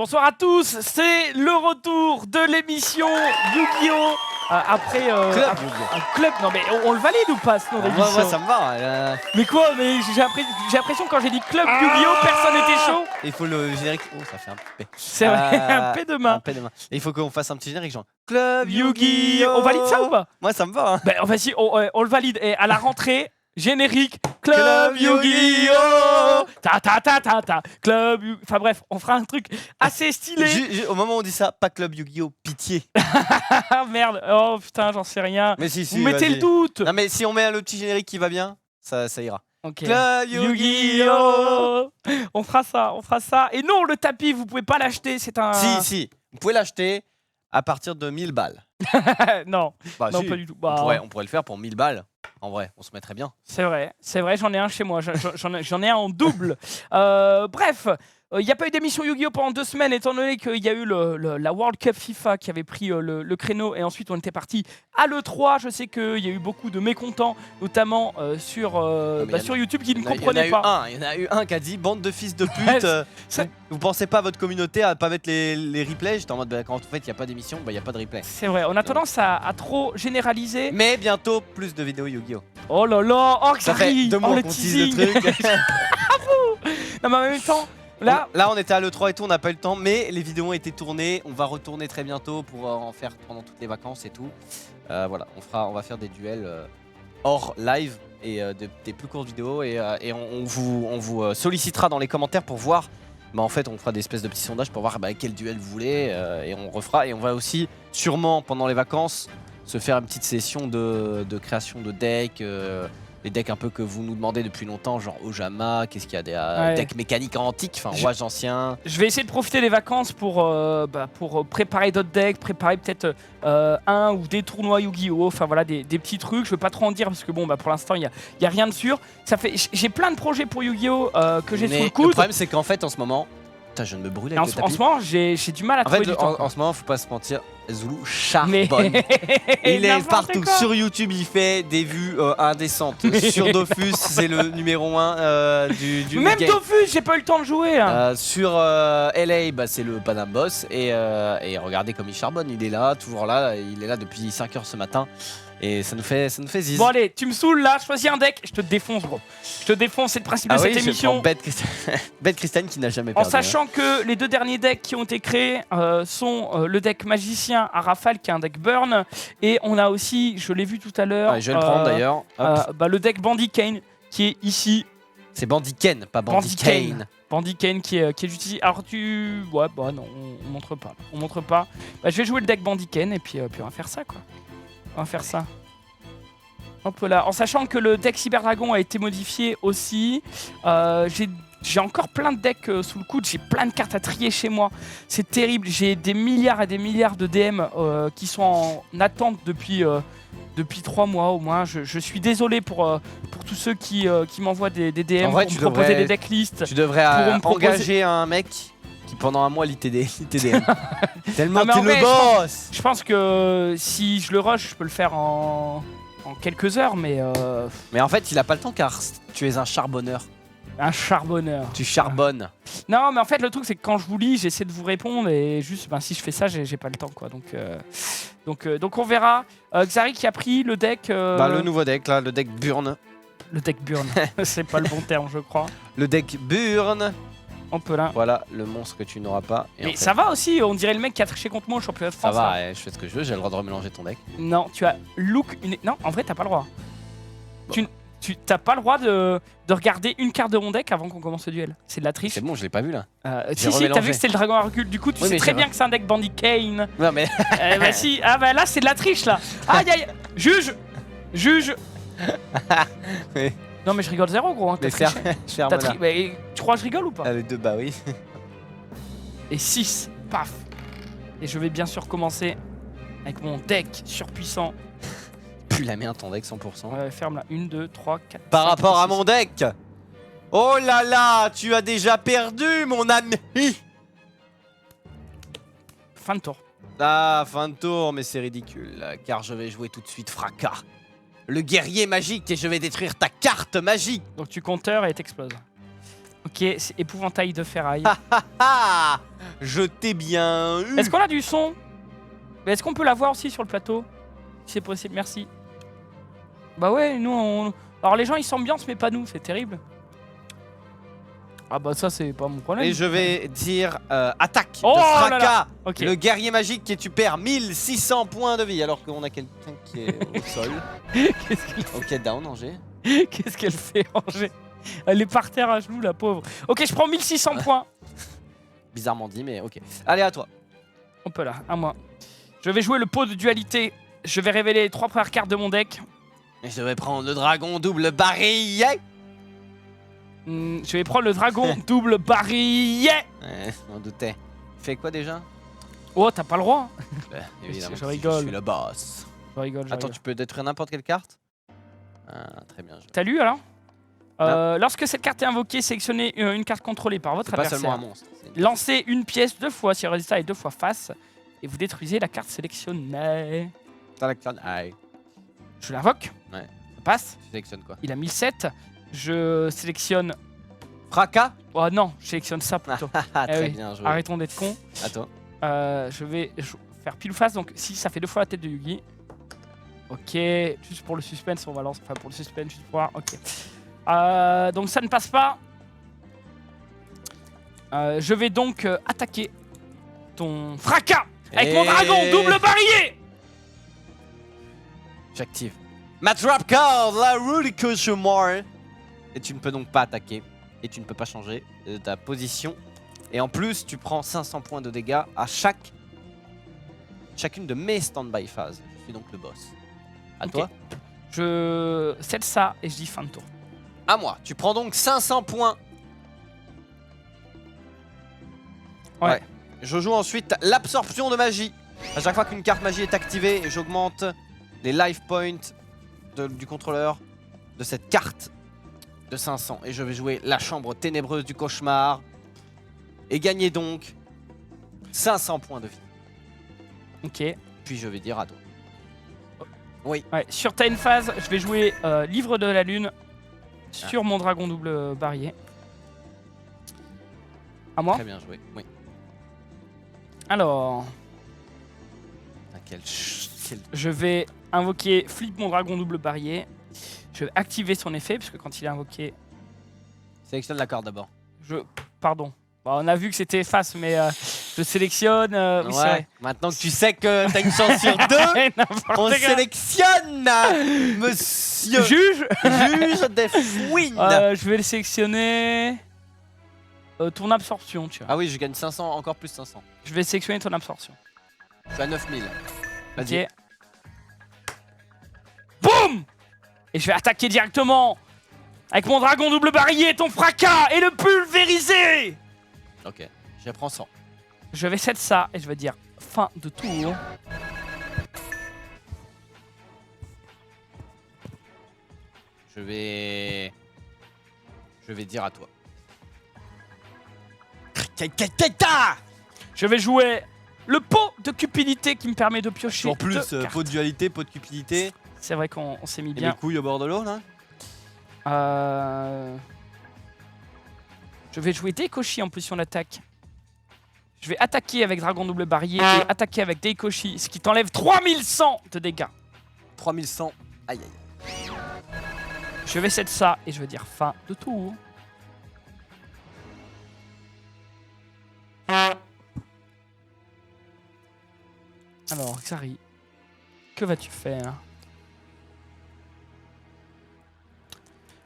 Bonsoir à tous, c'est le retour de l'émission Yu-Gi-Oh! Après Club, non mais on le valide ou pas ce nom d'émission? Moi ça me va. Mais quoi? Mais j'ai l'impression que quand j'ai dit Club Yu-Gi-Oh! Personne n'était chaud. Il faut le générique. Oh, ça fait un P. C'est vrai, un P de main. Un P de main. Et il faut qu'on fasse un petit générique genre Club Yu-Gi-Oh! On valide ça ou pas? Moi ça me va. Hein. Ben vas-y, on le valide. Et à la rentrée, générique Club Yu-Gi-Oh! Ta Club Yu... Enfin bref, on fera un truc assez stylé. Au moment où on dit ça, pas Club Yu-Gi-Oh! Pitié. Ah merde, oh putain, j'en sais rien. Mais si, Vous mettez le doute. Non mais si on met le petit générique qui va bien, ça ira. Okay. Club Yu-Gi-Oh! On fera ça. Et non, le tapis, vous pouvez pas l'acheter, c'est un... Si, vous pouvez l'acheter à partir de 1000 balles. Non, bah, non si. pas du tout. On pourrait le faire pour 1000 balles. En vrai, on se mettrait bien. C'est vrai, j'en ai un chez moi, j'en ai un en double. Bref, il n'y a pas eu d'émission Yu-Gi-Oh! Pendant 2 semaines, étant donné qu'il y a eu la World Cup FIFA qui avait pris le créneau, et ensuite on était parti à l'E3. Je sais qu'il y a eu beaucoup de mécontents, notamment sur YouTube, qui ne comprenaient pas. Il y en a eu un qui a dit bande de fils de pute. Vous pensez pas à votre communauté à pas mettre les replays? J'étais en mode quand en fait il n'y a pas d'émission, il n'y a pas de replay. C'est vrai, on a tendance à trop généraliser. Mais bientôt plus de vidéos Yu-Gi-Oh! Oh là là, oh que ça fait 2 mois qu'on tease le truc. Non mais en même temps, là on était à l'E3 et tout, on n'a pas eu le temps, mais les vidéos ont été tournées. On va retourner très bientôt pour en faire pendant toutes les vacances et tout. Voilà, on va faire des duels hors live et des plus courtes vidéos et on vous sollicitera dans les commentaires pour voir. En fait, on fera des espèces de petits sondages pour voir quel duel vous voulez et on refera. Et on va aussi sûrement pendant les vacances se faire une petite session de création de decks. Les decks un peu que vous nous demandez depuis longtemps, genre Ojama, qu'est-ce qu'il y a des decks mécaniques antiques, enfin rouages anciens. Je vais essayer de profiter des vacances pour préparer d'autres decks, préparer peut-être un ou des tournois Yu-Gi-Oh! Enfin voilà, des petits trucs. Je veux pas trop en dire parce que bon, pour l'instant, il y a rien de sûr. J'ai plein de projets pour Yu-Gi-Oh! Que j'ai sous le coude. Le problème, c'est qu'en fait, en ce moment, putain, je viens de me brûler avec le tapis. En ce moment, j'ai du mal à trouver du temps. En ce moment, faut pas se mentir, Zulu charbonne. Il est partout. Sur YouTube, il fait des vues indécentes. Sur Dofus, c'est le numéro 1 du même Dofus, j'ai pas eu le temps de jouer. Sur LA, c'est le Panam Boss. Et regardez comme il charbonne. Il est là, toujours là. Il est là depuis 5 h ce matin. Et ça nous fait ziz. Bon allez, tu me saoules là, choisis un deck, je te défonce gros. Je te défonce, c'est le principe de cette émission. Bête Christiane qui n'a jamais perdu. En sachant que les 2 derniers decks qui ont été créés sont le deck magicien à Rafale qui est un deck burn. Et on a aussi, je l'ai vu tout à l'heure, je vais le prendre d'ailleurs. Le deck Bandit Kane qui est ici. C'est Bandit Kane, pas Bandit Kane. Bandit Kane qui est juste ici. Alors tu... Ouais bah non, on montre pas. On montre pas. Je vais jouer le deck Bandit Kane et puis on va faire ça quoi. On va faire ça. Hop là. En sachant que le deck Cyber Dragon a été modifié aussi. J'ai encore plein de decks sous le coude. J'ai plein de cartes à trier chez moi. C'est terrible. J'ai des milliards et des milliards de DM qui sont en attente depuis 3 mois au moins. Je suis désolé pour tous ceux qui m'envoient des DM pour me proposer des decklists. Tu devrais engager un mec qui pendant un mois lit TDM. Tellement t'es le boss. Je pense que si je le rush, je peux le faire en quelques heures, mais en fait, il a pas le temps car tu es un charbonneur. Un charbonneur. Tu charbonnes. Non, mais en fait, le truc, c'est que quand je vous lis, j'essaie de vous répondre et juste, si je fais ça, j'ai pas le temps, quoi. Donc on verra. Xari qui a pris le deck. Le nouveau deck, là, le deck Burn. Le deck Burn, c'est pas le bon terme, je crois. Le deck Burn. On peut là. Voilà, le monstre que tu n'auras pas. Et mais ça va aussi, on dirait le mec qui a triché contre moi au championnat de France. Ça va, je fais ce que je veux, j'ai le droit de remélanger ton deck. Non, tu as look une... Non, en vrai, t'as pas le droit. Bon. Tu t'as pas le droit de regarder une carte de mon deck avant qu'on commence le duel. C'est de la triche. C'est bon, je l'ai pas vu là. Si, t'as vu que c'était le dragon Hercule. Du coup, tu sais très bien que c'est un deck Bandit Kane. Non, mais. Si, là, c'est de la triche là. Aïe aïe, juge. Oui. Non, mais je rigole zéro, gros. Hein, mais tu crois que je rigole ou pas? Les 2, bah oui. Et 6, paf. Et je vais bien sûr commencer avec mon deck surpuissant. Pue la merde ton deck 100%. Ouais, ferme là. 1, 2, 3, 4. Par rapport à mon deck. Oh là là, tu as déjà perdu mon ami. Fin de tour. Ah, fin de tour, mais c'est ridicule. Car je vais jouer tout de suite Fracas. Le guerrier magique et je vais détruire ta carte magique. Donc tu counter et t'exploses. Ok, c'est épouvantail de ferraille. Ah, je t'ai bien eu. Est-ce qu'on a du son? Mais est-ce qu'on peut l'avoir aussi sur le plateau? Si c'est possible, merci. Bah ouais, nous on... Alors les gens ils s'ambiancent mais pas nous, c'est terrible. Ah bah ça c'est pas mon problème. Et je vais dire attaque Oh de là Fracas, là. Ok. le guerrier magique qui tu perds 1600 points de vie alors qu'on a quelqu'un qui est au sol. Ok, down, Angers. Qu'est-ce qu'elle fait, Angers? Elle est par terre à genoux, la pauvre. Ok, je prends 1600 points. Bizarrement dit, mais ok. Allez, à toi. Hop là, à moi. Je vais jouer le pot de dualité. Je vais révéler les 3 premières cartes de mon deck. Et je vais prendre le dragon double barillet. Je vais prendre le dragon double barillet. Ouais, je m'en doutais. Fais quoi déjà? Oh, t'as pas le droit. Évidemment, Je rigole. Je suis le boss. Je rigole, je Attends, rigole. tu peux détruire n'importe quelle carte? Ah, très bien. T'as lu alors? Lorsque cette carte est invoquée, sélectionnez une carte contrôlée par votre C'est pas adversaire. seulement un monstre. Lancez une pièce 2 fois si le résultat est 2 fois face. Et vous détruisez la carte sélectionnée. Aïe. Je l'invoque. Ouais. Ça passe. Tu sélectionnes quoi? Il a 1007. Je sélectionne... Fracas. Oh non, je sélectionne ça plutôt. Ah, Eh très oui. bien joué. Arrêtons d'être cons. À toi. Je vais faire pile ou face. Donc si ça fait 2 fois la tête de Yugi. Ok. Juste pour le suspense, on va lancer. Enfin pour le suspense, juste pour voir. Ok. Donc ça ne passe pas. Je vais donc attaquer ton fracas avec mon dragon double barillet. J'active ma trap card, la Rudico Shumar. Et tu ne peux donc pas attaquer. Et tu ne peux pas changer ta position. Et en plus, tu prends 500 points de dégâts à chacune de mes stand-by phases. Je suis donc le boss. À Ok. toi. Je cède ça et je dis fin de tour. À moi. Tu prends donc 500 points. Ouais. Je joue ensuite l'absorption de magie. À chaque fois qu'une carte magie est activée, j'augmente les life points du contrôleur de cette carte de 500. Et je vais jouer la chambre ténébreuse du cauchemar. Et gagner donc 500 points de vie. Ok. Puis je vais dire à toi. Oui. Ouais. Sur ta phase, je vais jouer Livre de la Lune sur mon dragon double barillet. À moi. Très bien joué. Oui. Alors, Ah, je vais invoquer Flip mon dragon double barillet. Je vais activer son effet parce que quand il est invoqué, Sélectionne la carte d'abord. pardon. Bon, on a vu que c'était face, mais je sélectionne. Oui, c'est vrai. Maintenant que tu sais que t'as une chance sur deux, N'importe on quoi. sélectionne Monsieur Juge. Juge des fouines. Je vais le sélectionner. Ton absorption, tu vois. Ah oui, je gagne 500, encore plus 500. Je vais sélectionner ton absorption. Je suis à 9000. Vas-y. Ok. Boum. Et je vais attaquer directement avec mon dragon double barillet, ton fracas et le pulvériser. Ok, je prends 100. Je vais set ça et je vais dire fin de tour. Je vais dire à toi. Je vais jouer le pot de cupidité qui me permet de piocher. En plus, deux cartes. pot de dualité, pot de cupidité. C'est vrai qu'on s'est mis Et mes bien. couilles au bord de l'eau là. Je vais jouer Deikoshi en position d'attaque. Je vais attaquer avec Dragon double barillet et attaquer avec Deikoshi, ce qui t'enlève 3100 de dégâts. 3100. Aïe aïe. Je vais set ça et je vais dire fin de tour. Alors, Xari, que vas-tu faire?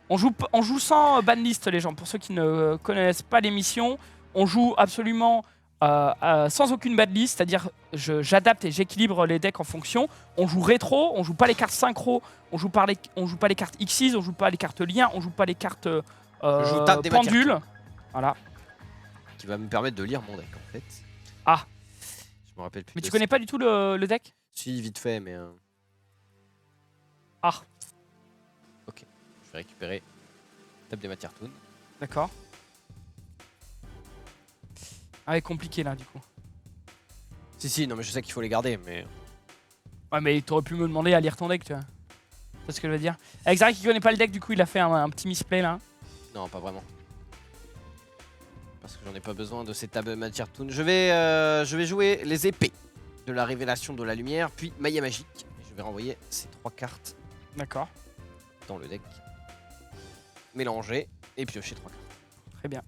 On joue sans banlist, les gens. Pour ceux qui ne connaissent pas l'émission, on joue absolument sans aucune banlist, c'est-à-dire j'adapte et j'équilibre les decks en fonction. On joue rétro, on joue pas les cartes synchro, on joue pas les cartes Xyz, on joue pas les cartes liens, on joue pas les cartes tape des pendules. Voilà. Qui va me permettre de lire mon deck en fait. Ah. Je me rappelle plus. Mais de tu ça. connais pas du tout le deck? Si, vite fait, mais. Ah. Ok. Je vais récupérer table des matières toon. D'accord. Ah, ouais, compliqué là du coup. Si, non, mais je sais qu'il faut les garder, mais. Ouais, mais t'aurais pu me demander à lire ton deck, tu vois. C'est ce que je veux dire. Avec Xari qui connaît pas le deck, du coup, il a fait un petit misplay là. Non, pas vraiment. J'en ai pas besoin de ces tables de matière toon. Je vais jouer les épées de la révélation de la lumière, puis Maillet magique. Je vais renvoyer ces 3 cartes D'accord. dans le deck. Mélanger et piocher 3 cartes. Très bien.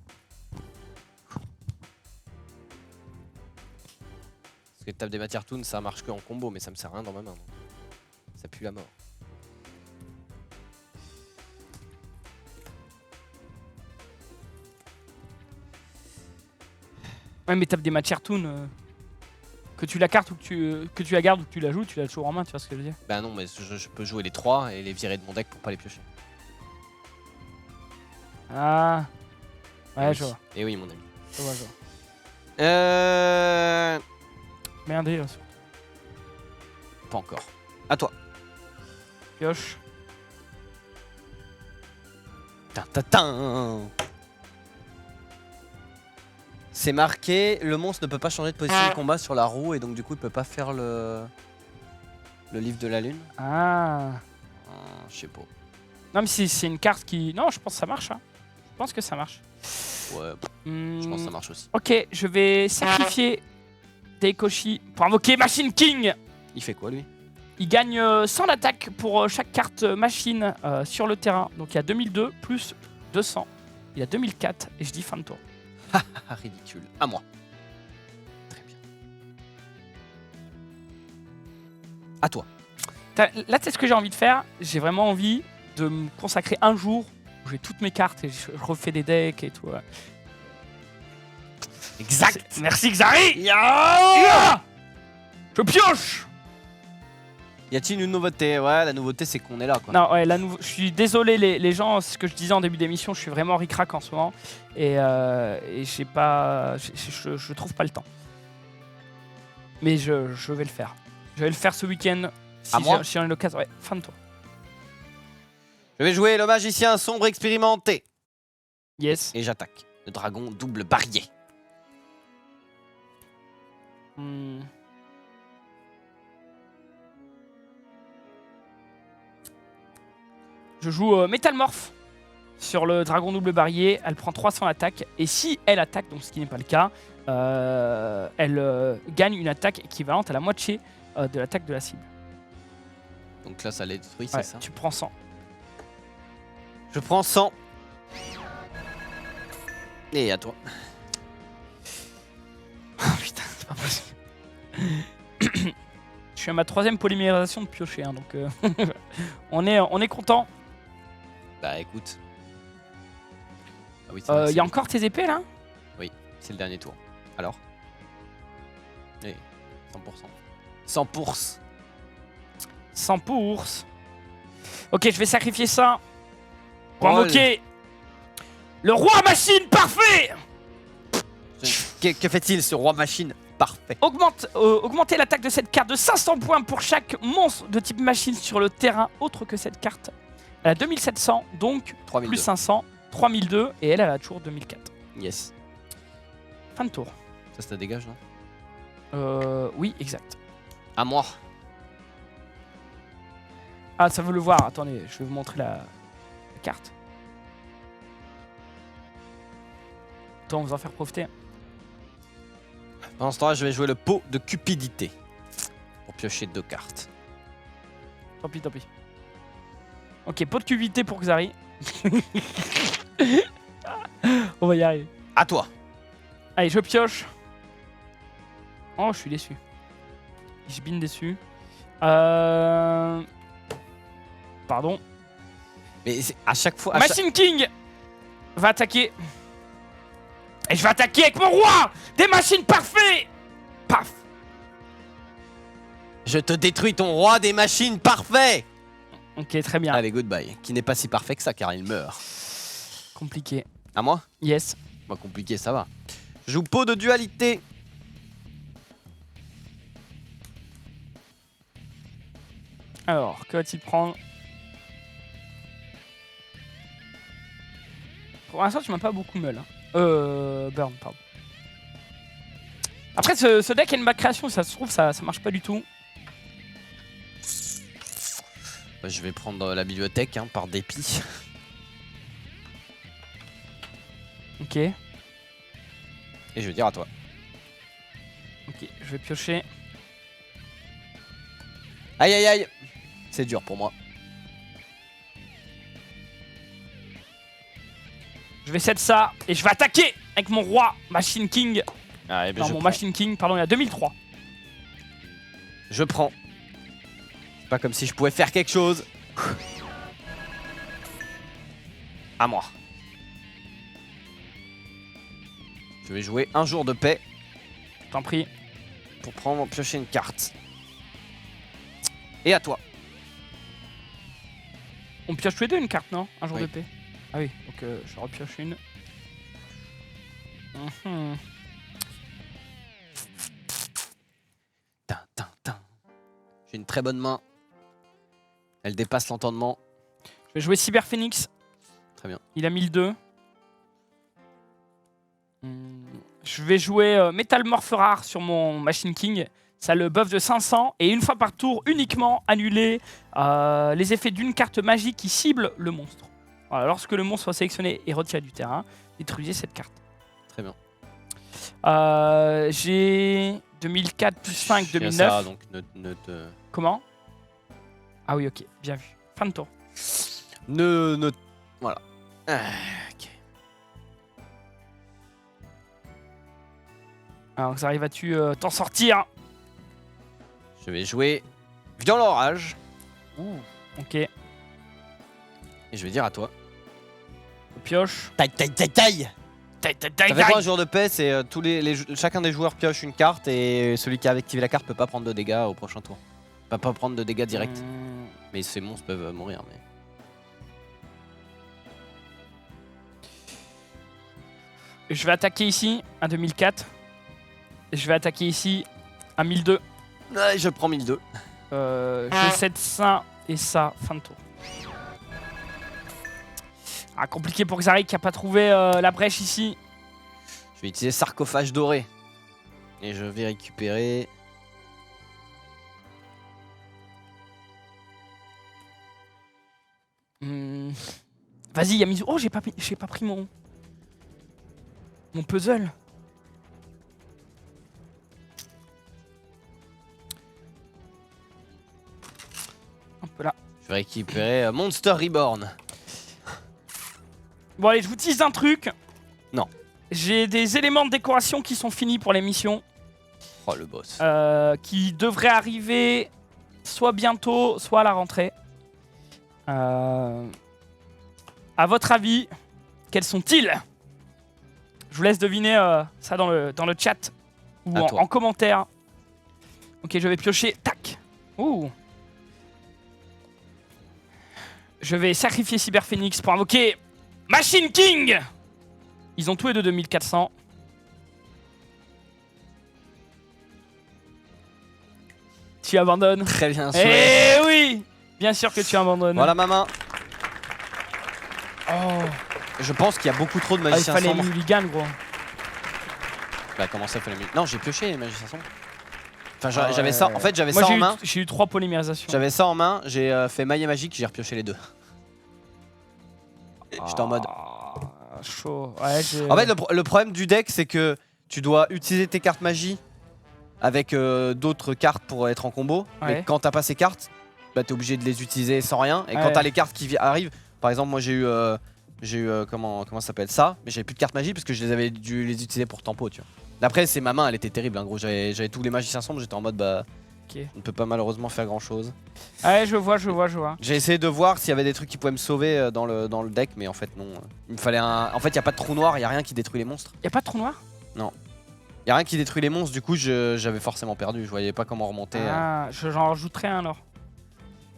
Parce que table des matières toon, ça marche que en combo, mais ça me sert à rien dans ma main. Donc. Ça pue la mort. Ouais, mais tape des matières toon. Que tu la cartes ou que tu la gardes ou que tu la joues, tu l'as toujours en main, tu vois ce que je veux dire? Bah non, mais je peux jouer les 3 et les virer de mon deck pour pas les piocher. Ah. Ouais, oui. je vois. Et oui, mon ami. Je vois, je vois. Merde, Pas encore. À toi. pioche. Tin. C'est marqué, le monstre ne peut pas changer de position de combat sur la roue et donc du coup il peut pas faire le livre de la lune. Ah. Je sais pas. Non, mais c'est une carte qui. Non, je pense que ça marche. Hein. Je pense que ça marche. Ouais, je pense que ça marche aussi. Ok, je vais sacrifier Teikoshi pour invoquer Machine King. Il fait quoi lui? Il gagne 100 d'attaque pour chaque carte machine sur le terrain. Donc il y a 2002 plus 200. Il y a 2004 et je dis fin de tour. Ah, ridicule. À moi. Très bien. À toi. Là, tu sais ce que j'ai envie de faire? J'ai vraiment envie de me consacrer un jour où j'ai toutes mes cartes et je refais des decks et tout. Exact. Merci Xari. Yeah. Je pioche. Y a-t-il une nouveauté? Ouais, la nouveauté c'est qu'on est là quoi. Non, ouais, je suis désolé les gens, ce que je disais en début d'émission, je suis vraiment ric-rac en ce moment et j'ai pas, je trouve pas le temps. Mais je vais le faire. Je vais le faire ce week-end si j'en ai l'occasion. Ouais, fin de tour. Je vais jouer le magicien sombre expérimenté. Yes. Et j'attaque. Le dragon double barrier. Je joue Métalmorphe sur le dragon double barrier. Elle prend 300 attaques. Et si elle attaque, donc ce qui n'est pas le cas, elle gagne une attaque équivalente à la moitié de l'attaque de la cible. Donc là, ça les détruit, Ouais, c'est ça? tu prends 100. Je prends 100. Et à toi. Oh putain, c'est pas possible. Je suis à ma 3e polymérisation de piocher, hein, donc on est content. Bah écoute. Ah oui, Il y a encore tes épées là? Oui, c'est le dernier tour. Alors? Et 100%. 100%. 100 pour. Ok, je vais sacrifier ça pour invoquer le roi machine parfait. Que fait-il ce roi machine parfait? Augmentez l'attaque de cette carte de 500 points pour chaque monstre de type machine sur le terrain autre que cette carte. Elle a 2700, donc 3002. plus 500, 3002 et elle a toujours 2004. Yes. Fin de tour. Ça dégage, non? Oui, exact. À moi. Ah, ça veut le voir. Attendez, je vais vous montrer la carte. Attends, on va vous en faire profiter. Pendant ce temps-là, je vais jouer le pot de cupidité. Pour piocher 2 cartes. Tant pis, tant pis. Ok, pot de cupidité pour Xari. On va y arriver. À toi. Allez, je pioche. Oh, je suis déçu. Je bine déçu. Pardon. Mais à chaque fois... Machine King va attaquer. Et je vais attaquer avec mon roi des machines parfaits. Paf. Je te détruis ton roi des machines parfait. Ok, très bien. Allez, goodbye. Qui n'est pas si parfait que ça car il meurt. Compliqué. À moi? Yes. Moi, compliqué, ça va. Je joue pot de dualité. Alors, que va-t-il prendre? Pour l'instant, tu m'as pas beaucoup meul. Burn, pardon. Après, ce deck a une back création, ça se trouve, ça marche pas du tout. Bah, je vais prendre la bibliothèque par dépit. Ok. Et je vais dire à toi. Ok, je vais piocher. Aïe aïe aïe. C'est dur pour moi. Je vais set ça et je vais attaquer avec mon roi Machine King. Ah, Non, mon Machine King, pardon, il y a 2003. Je prends. C'est pas comme si je pouvais faire quelque chose. À moi. Je vais jouer un jour de paix T'en prie. pour piocher une carte. Et à toi. On pioche tous les deux une carte, non? Un jour Oui. de paix. Ah oui, donc je repioche une. Mhm. Tin, tin, tin. J'ai une très bonne main. Elle dépasse l'entendement. Je vais jouer Cyber Phoenix. Très bien. Il a 1002. Je vais jouer Metal Morph Rare sur mon Machine King. Ça a le buff de 500 et une fois par tour uniquement annuler les effets d'une carte magique qui cible le monstre. Voilà, lorsque le monstre soit sélectionné et retiré du terrain, détruisez cette carte. Très bien. J'ai 2004 plus 5, 2009. Ça, donc ne te... Comment? Ah oui, ok, bien vu. Fin de tour. Voilà. Ok. Alors, Xari, vas-tu t'en sortir? Je vais jouer Violent Orage. Ok, Et je vais dire à toi. on pioche. Taille, taille, taille, taille. Taille, taille, taille, Ça fait quoi taille. un jour de paix? C'est chacun des joueurs pioche une carte et celui qui a activé la carte peut pas prendre de dégâts au prochain tour. Peut pas prendre de dégâts directs. Mais ces monstres peuvent mourir. Mais... Je vais attaquer ici à 2004. Et je vais attaquer ici à 1002. Ouais, je prends 1002. Je cède ça et ça, fin de tour. Ah, compliqué pour Xari qui a pas trouvé la brèche ici. Je vais utiliser Sarcophage Doré. Et je vais récupérer... Vas-y, Yamizu. Oh, j'ai pas pris mon puzzle. Un peu là. Je vais récupérer Monster Reborn. Bon, allez, je vous tease un truc. Non. J'ai des éléments de décoration qui sont finis pour l'émission. Oh, le boss. Qui devraient arriver soit bientôt, soit à la rentrée. À votre avis, quels sont-ils? Je vous laisse deviner ça dans le chat ou en commentaire. Ok, je vais piocher. Tac. Ouh. Je vais sacrifier Cyber Phoenix pour invoquer Machine King. Ils ont tous les deux 2400. Tu abandonnes. Très bien sûr. Eh oui. Bien sûr que tu abandonnes. Voilà ma main. Oh. Je pense qu'il y a beaucoup trop de Ah, il magiciens fallait sombres. mulligan, gros. Bah comment ça fait la musique? Non, j'ai pioché les magiciens sombres. Enfin j'avais ça, en fait j'avais Moi, ça en main. j'ai eu 3 polymérisations. J'avais ça en main, j'ai fait maille magique, j'ai repioché les deux. J'étais en mode... Chaud. Ouais, En fait le problème du deck c'est que tu dois utiliser tes cartes magie avec d'autres cartes pour être en combo. Ouais. Mais quand t'as pas ces cartes, bah t'es obligé de les utiliser sans rien. Et Ouais. quand t'as les cartes qui arrivent, par exemple moi j'ai eu comment ça s'appelle ça, mais j'avais plus de cartes magie parce que je les avais dû les utiliser pour tempo, tu vois. D'après c'est ma main, elle était terrible, hein, gros. J'avais tous les magiciens sombres, j'étais en mode bah Ok. on ne peut pas malheureusement faire grand chose. Ouais, je vois. J'ai essayé de voir s'il y avait des trucs qui pouvaient me sauver dans le deck, mais en fait non. Il me fallait un. En fait, il y a pas de trou noir, il y a rien qui détruit les monstres. Y'a pas de trou noir? Il y a rien qui détruit les monstres, du coup j'avais forcément perdu, je voyais pas comment remonter. Ah, j'en rajouterai un alors.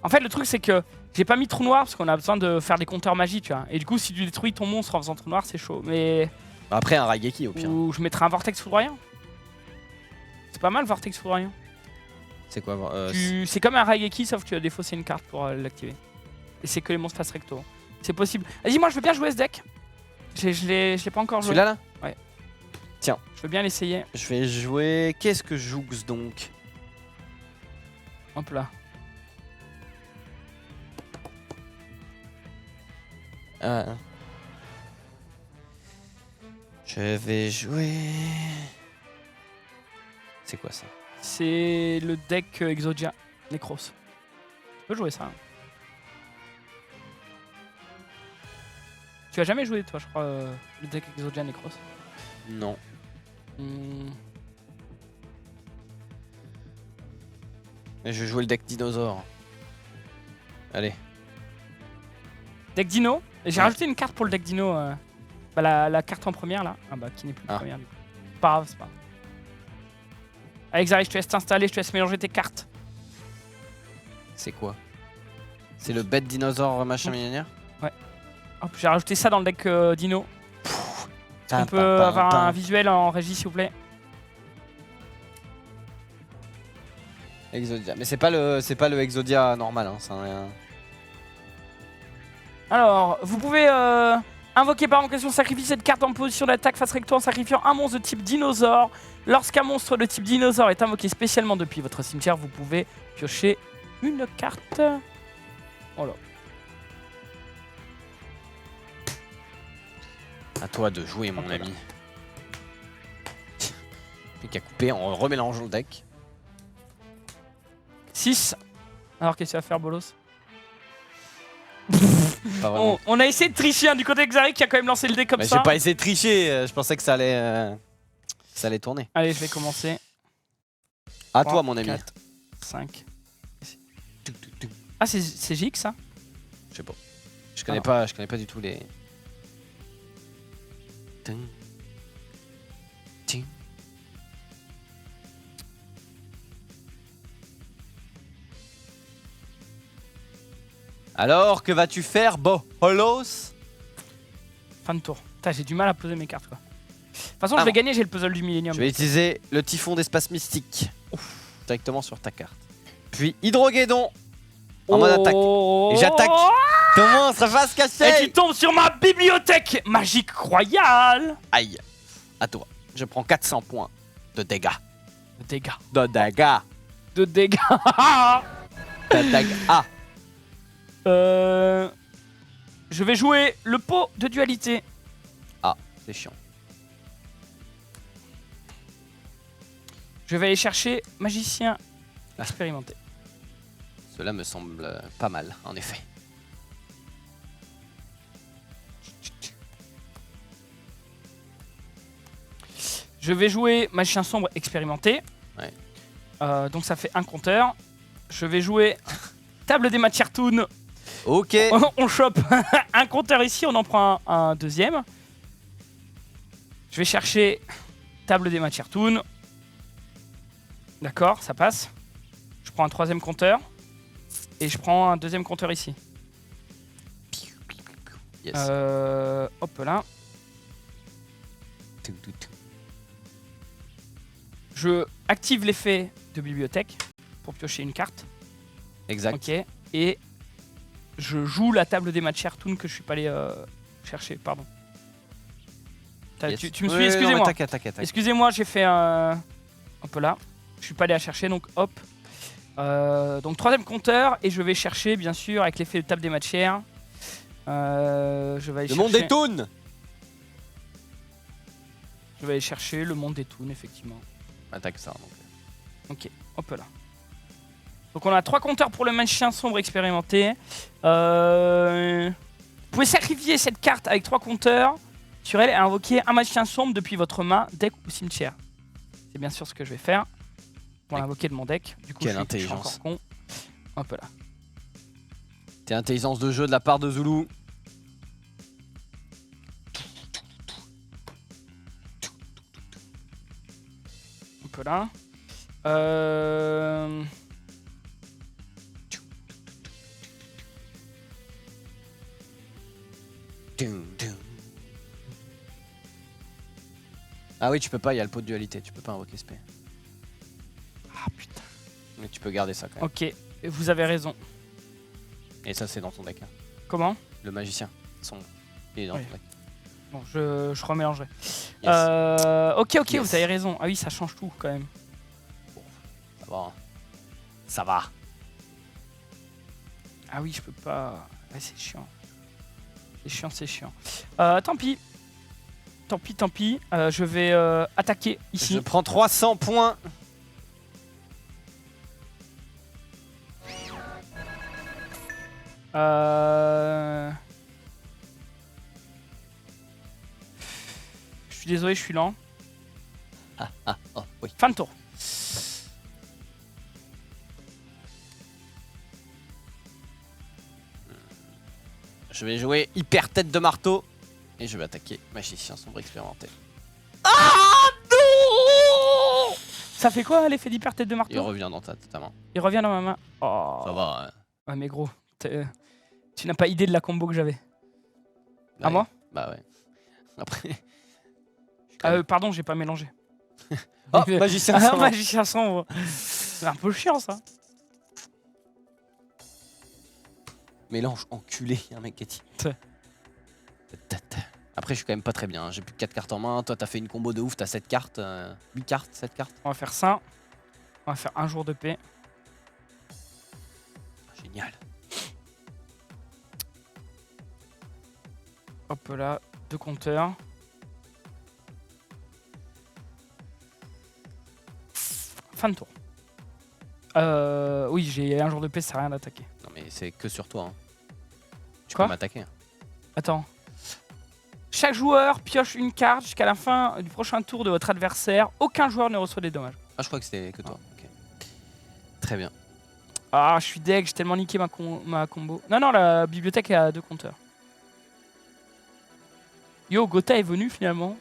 En fait, le truc c'est que j'ai pas mis trou noir parce qu'on a besoin de faire des compteurs magie, tu vois. Et du coup, si tu détruis ton monstre en faisant trou noir, c'est chaud. Mais. Après un Raigeki au pire. Ou je mettrai un vortex foudroyant. C'est pas mal, vortex foudroyant. C'est quoi C'est comme un Raigeki, sauf que tu as défaussé une carte pour l'activer. Et c'est que les monstres face recto. C'est possible. Vas-y, moi je veux bien jouer ce deck. Je l'ai pas encore joué. Celui-là là? Ouais. Tiens. Je veux bien l'essayer. Je vais jouer. Qu'est-ce que je joue donc? Hop là. Je vais jouer... C'est quoi ça? C'est le deck Exodia Necros. Tu peux jouer ça. Hein. Tu as jamais joué, toi, je crois, le deck Exodia Necros? Non. Mais je vais jouer le deck dinosaure. Allez. Deck Dino. J'ai Ouais. rajouté une carte pour le deck Dino. Bah, la carte en première, là. Ah bah, qui n'est plus première, du coup. Pas grave, c'est pas grave. Allez, Xari, je te laisse t'installer, je te laisse mélanger tes cartes. C'est quoi? C'est le bête dinosaure machin millionnaire? Hop, j'ai rajouté ça dans le deck Dino. On peut avoir un visuel en régie, s'il vous plaît. Exodia. Mais c'est pas le Exodia normal, hein. C'est un... Alors, vous pouvez invoquer par invocation, sacrifier cette carte en position d'attaque face recto en sacrifiant un monstre de type dinosaure. Lorsqu'un monstre de type dinosaure est invoqué spécialement depuis votre cimetière, vous pouvez piocher une carte. Voilà. À toi de jouer, mon ami. Plus qu'à couper en remélangeant le deck. 6. Alors, qu'est-ce que tu vas faire, Bolos? Pas vraiment. On a essayé de tricher hein, du côté de Xari qui a quand même lancé le dé comme Mais ça. j'ai pas essayé de tricher, je pensais que ça allait tourner. Allez, je vais commencer. À 3, toi, mon ami. 4, 5. Ah, c'est Jix, ça? Je sais pas. Je connais pas du tout les... Alors, que vas-tu faire, Bolos? Fin de tour. Putain, j'ai du mal à poser mes cartes, quoi. De toute façon, je Ah vais bon. gagner, j'ai le puzzle du Millennium. Je vais utiliser le typhon d'espace mystique. Directement sur ta carte. Puis Hydroguédon en mode attaque. Et j'attaque. Ton monstre va se Et casser. tu tombes sur ma bibliothèque magique royale. Aïe. À toi. Je prends 400 points de dégâts. De dégâts. De dégâts. De dégâts. De dégâts. Ah. Je vais jouer le pot de dualité. Ah, c'est chiant. Je vais aller chercher magicien expérimenté. Cela me semble pas mal, en effet. Je vais jouer magicien sombre expérimenté. Ouais. Donc ça fait un compteur. Je vais jouer table des matières toon. Ok. On chope un compteur ici, on en prend un deuxième. Je vais chercher table des matières toon. D'accord, ça passe. Je prends un troisième compteur. Et je prends un deuxième compteur ici. Yes. Hop là. Je active l'effet de bibliothèque pour piocher une carte. Exact. Ok. Et je joue la table des matières toon que je suis pas allé chercher. Pardon. Yes. Tu me suis, excusez-moi. T'inquiète. Excusez-moi, j'ai fait un peu là. Je suis pas allé la chercher, donc hop. Donc troisième compteur et je vais chercher bien sûr avec l'effet de table des matières. Je vais aller Le monde chercher- des toons. Je vais aller chercher le monde des toons effectivement. Attaque ça. Donc. Ok, hop là. Donc on a 3 compteurs pour le magicien sombre expérimenté. Vous pouvez sacrifier cette carte avec 3 compteurs sur elle et invoquer un magicien sombre depuis votre main, deck ou cimetière. C'est bien sûr ce que je vais faire. Pour l'invoquer de mon deck. Du coup, Quelle je suis intelligence. encore con. Hop là. T'es intelligence de jeu de la part de Zulu. Hop là. Ah oui, tu peux pas, il y a le pot de dualité, tu peux pas invoquer SP. Ah putain. Mais tu peux garder ça quand même. Ok, vous avez raison. Et ça, c'est dans ton deck. Hein. Comment? Le magicien, il est dans Oui. ton deck. Bon, je remélangerai. Yes. Ok, Yes. vous avez raison. Ah oui, ça change tout quand même. Ça va. Hein. Ça va. Ah oui, je peux pas. Ouais, c'est chiant. C'est chiant. Tant pis. Tant pis, tant pis. Je vais attaquer ici. Je prends 300 points. Je suis désolé, je suis lent. Oh, oui. Fin de tour. Je vais jouer hyper tête de marteau. Et je vais attaquer magicien sombre expérimenté. Ça fait quoi l'effet d'hyper tête de marteau? Il revient dans ta main. Il revient dans ma main. Oh. Ça va. Hein. Ouais, mais gros, tu n'as pas idée de la combo que j'avais. Bah, À moi? Bah ouais. Après. Pardon, j'ai pas mélangé. Oh, magicien Ah, sombre. magicien sombre. C'est un peu chiant ça. Mélange enculé, un mec qui est. Après, je suis quand même pas très bien. J'ai plus que 4 cartes en main. Toi, t'as fait une combo de ouf. T'as 7 cartes. 8 cartes, 7 cartes. On va faire ça. On va faire un jour de paix. Génial. Hop là, 2 compteurs. Fin de tour. Oui, j'ai un jour de paix, ça sert à rien d'attaquer. Non, mais c'est que sur toi. Hein. Tu Quoi? peux m'attaquer. Attends. Chaque joueur pioche une carte jusqu'à la fin du prochain tour de votre adversaire. Aucun joueur ne reçoit des dommages. Ah, je crois que c'était que toi. Ok. Très bien. Ah, je suis deg, j'ai tellement niqué ma combo. Non, non, la bibliothèque est à 2 compteurs. Yo, Gotha est venu finalement.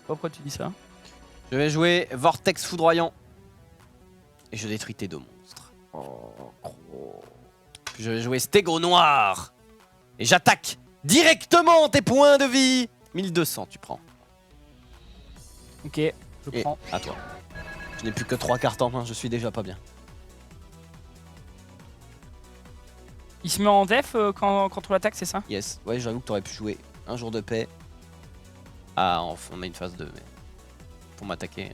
Pourquoi tu dis ça? Je vais jouer Vortex foudroyant. Et je détruis tes 2 monstres. Oh, gros. Puis je vais jouer Stego noir. Et j'attaque directement tes points de vie. 1200, tu prends. Ok, je Et prends. à toi. Je n'ai plus que 3 cartes en main, je suis déjà pas bien. Il se met en def quand on l'attaque, c'est ça? Yes, ouais, j'avoue que t'aurais pu jouer un jour de paix. Ah, on met une phase 2, mais pour m'attaquer.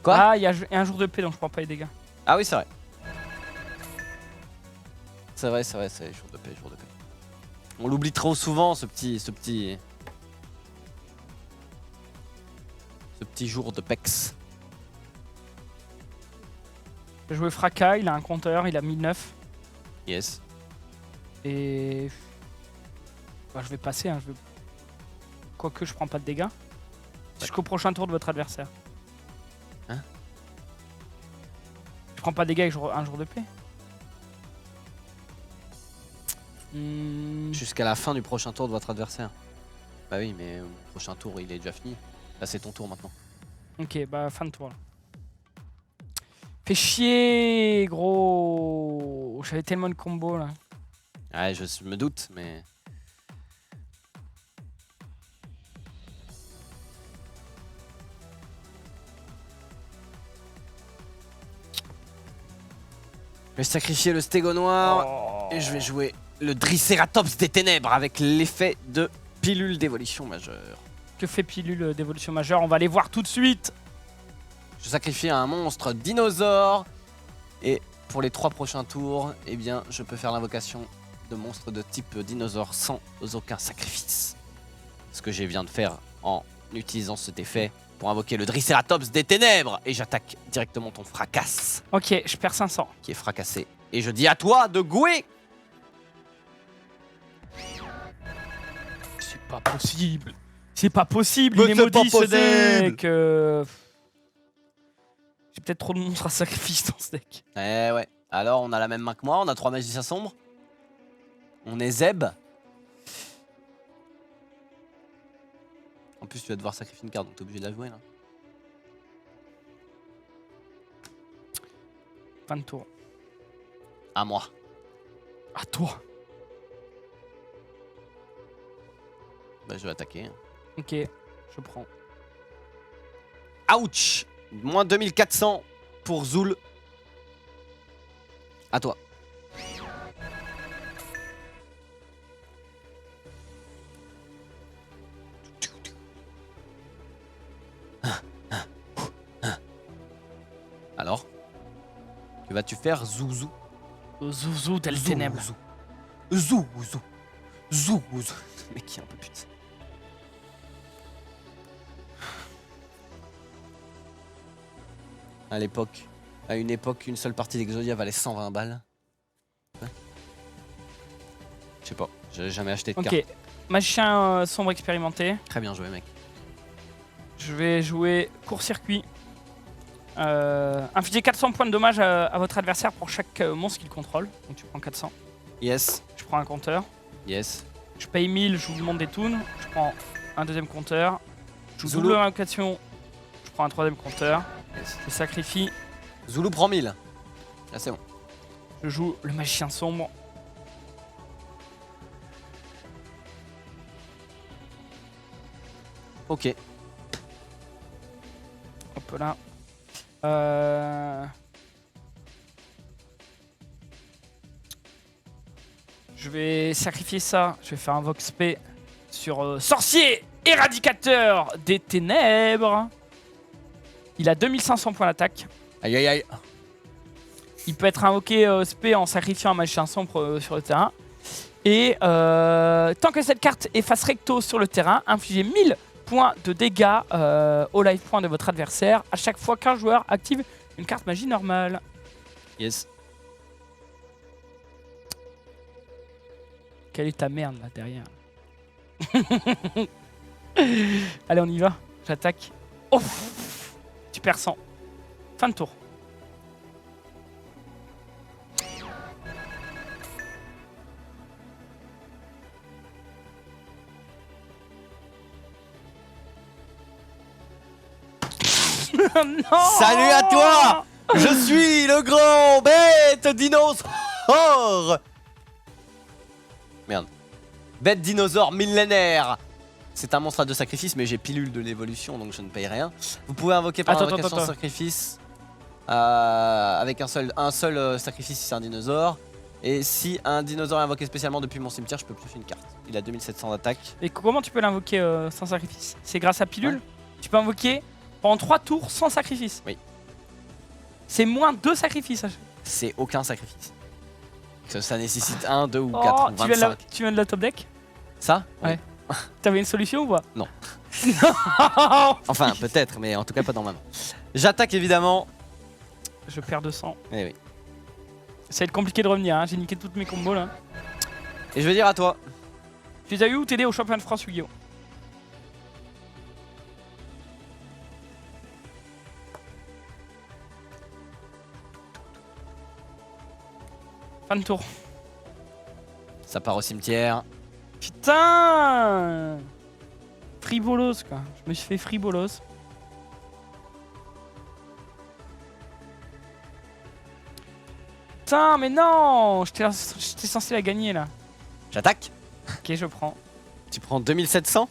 Quoi? Ah, il y a un jour de paix donc je prends pas les dégâts. Ah oui, c'est vrai. C'est vrai, c'est jour de paix, jour de paix. On l'oublie trop souvent, ce petit jour de pex. Je vais jouer Fracas, il a un compteur, il a 1009. Yes. Et. Bah, je vais passer, hein, quoique je prends pas de dégâts. Jusqu'au prochain tour de votre adversaire. Hein? Je prends pas de dégâts avec un jour de paix. Jusqu'à la fin du prochain tour de votre adversaire. Bah oui, mais le prochain tour, il est déjà fini. Là, c'est ton tour maintenant. Ok, bah fin de tour là. Fais chier, gros. J'avais tellement de combos là. Ouais, je me doute, mais... Je vais sacrifier le Stego noir. Oh. Et je vais jouer le Triceratops des ténèbres avec l'effet de pilule d'évolution majeure. Que fait pilule d'évolution majeure? On va aller voir tout de suite. Je sacrifie un monstre dinosaure. Et pour les 3 prochains tours, eh bien, je peux faire l'invocation de monstres de type dinosaure sans aucun sacrifice. Ce que je viens de faire en utilisant cet effet pour invoquer le Triceratops des ténèbres. Et j'attaque directement ton fracasse, Ok, je perds 500. qui est fracassé. Et je dis à toi de gouer. C'est pas possible. C'est pas possible, Mais il est c'est maudit pas ce possible. deck. J'ai peut-être trop de monstres à sacrifice dans ce deck. Eh ouais. Alors, on a la même main que moi, on a 3 magiciens sombres. On est Zeb. En plus, tu vas devoir sacrifier une carte, donc t'es obligé de la jouer là. Fin de tour. À moi. À toi. Bah, je vais attaquer. Ok, je prends. Ouch! Moins 2400 pour Zoul. À toi. Alors? Que vas-tu faire, Zouzou? Zouzou tel ténèbre. Zouzou. Zouzou. Zouzou. Le mec qui est un peu pute. À une époque, une seule partie d'Exodia valait 120 balles. Ouais. Je sais pas, j'ai jamais acheté de carte. Ok, magicien sombre expérimenté. Très bien joué, mec. Je vais jouer court-circuit. Infliger 400 points de dommage à votre adversaire pour chaque monstre qu'il contrôle. Donc tu prends 400. Yes, Je prends un compteur. yes. Je paye 1000, je vous demande des toons. Je prends un deuxième compteur. Je Zulu. double l'invocation. Je prends un troisième compteur. Yes. Je sacrifie. Zulu prend 1000. Là, c'est bon. Je joue le magicien sombre. Ok. Hop là. Je vais sacrifier ça. Je vais faire un Vox P sur sorcier éradicateur des ténèbres. Il a 2500 points d'attaque. Aïe aïe aïe. Il peut être invoqué SP en sacrifiant un magicien sombre sur le terrain. Et tant que cette carte est face recto sur le terrain, infligez 1000 points de dégâts au life point de votre adversaire à chaque fois qu'un joueur active une carte magie normale. Yes. Quelle est ta merde là derrière? Allez, on y va. J'attaque. Oh, tu perds 100. Fin de tour. Non. Salut à toi. Je suis le grand bête dinosaure. Merde. Bête dinosaure millénaire. C'est un monstre à 2 sacrifices, mais j'ai pilule de l'évolution, donc je ne paye rien. Vous pouvez invoquer par invocation attends. sacrifice avec un seul sacrifice si c'est un dinosaure. Et si un dinosaure est invoqué spécialement depuis mon cimetière, je peux piocher une carte. Il a 2700 d'attaque. Et comment tu peux l'invoquer sans sacrifice? C'est grâce à pilule? Ouais. Tu peux invoquer pendant 3 tours sans sacrifice? Oui. C'est moins 2 sacrifices. C'est aucun sacrifice. Ça nécessite 1, 2 ou 4 ou 25. Tu viens de la top deck? Ça? Ouais. T'avais une solution ou pas? Non. Non. Enfin, peut-être, mais en tout cas pas dans ma main. J'attaque évidemment. Je perds 200. Eh oui. Ça va être compliqué de revenir, hein. J'ai niqué toutes mes combos là. Et je vais dire à toi. Tu les as eu ou t'aider au championnat de France, Yu-Gi-Oh! Fin de tour. Ça part au cimetière. Putain! Fribolos quoi. Je me suis fait fribolos. Putain, mais non! J'étais censé la gagner là. J'attaque. Ok, je prends. Tu prends 2700.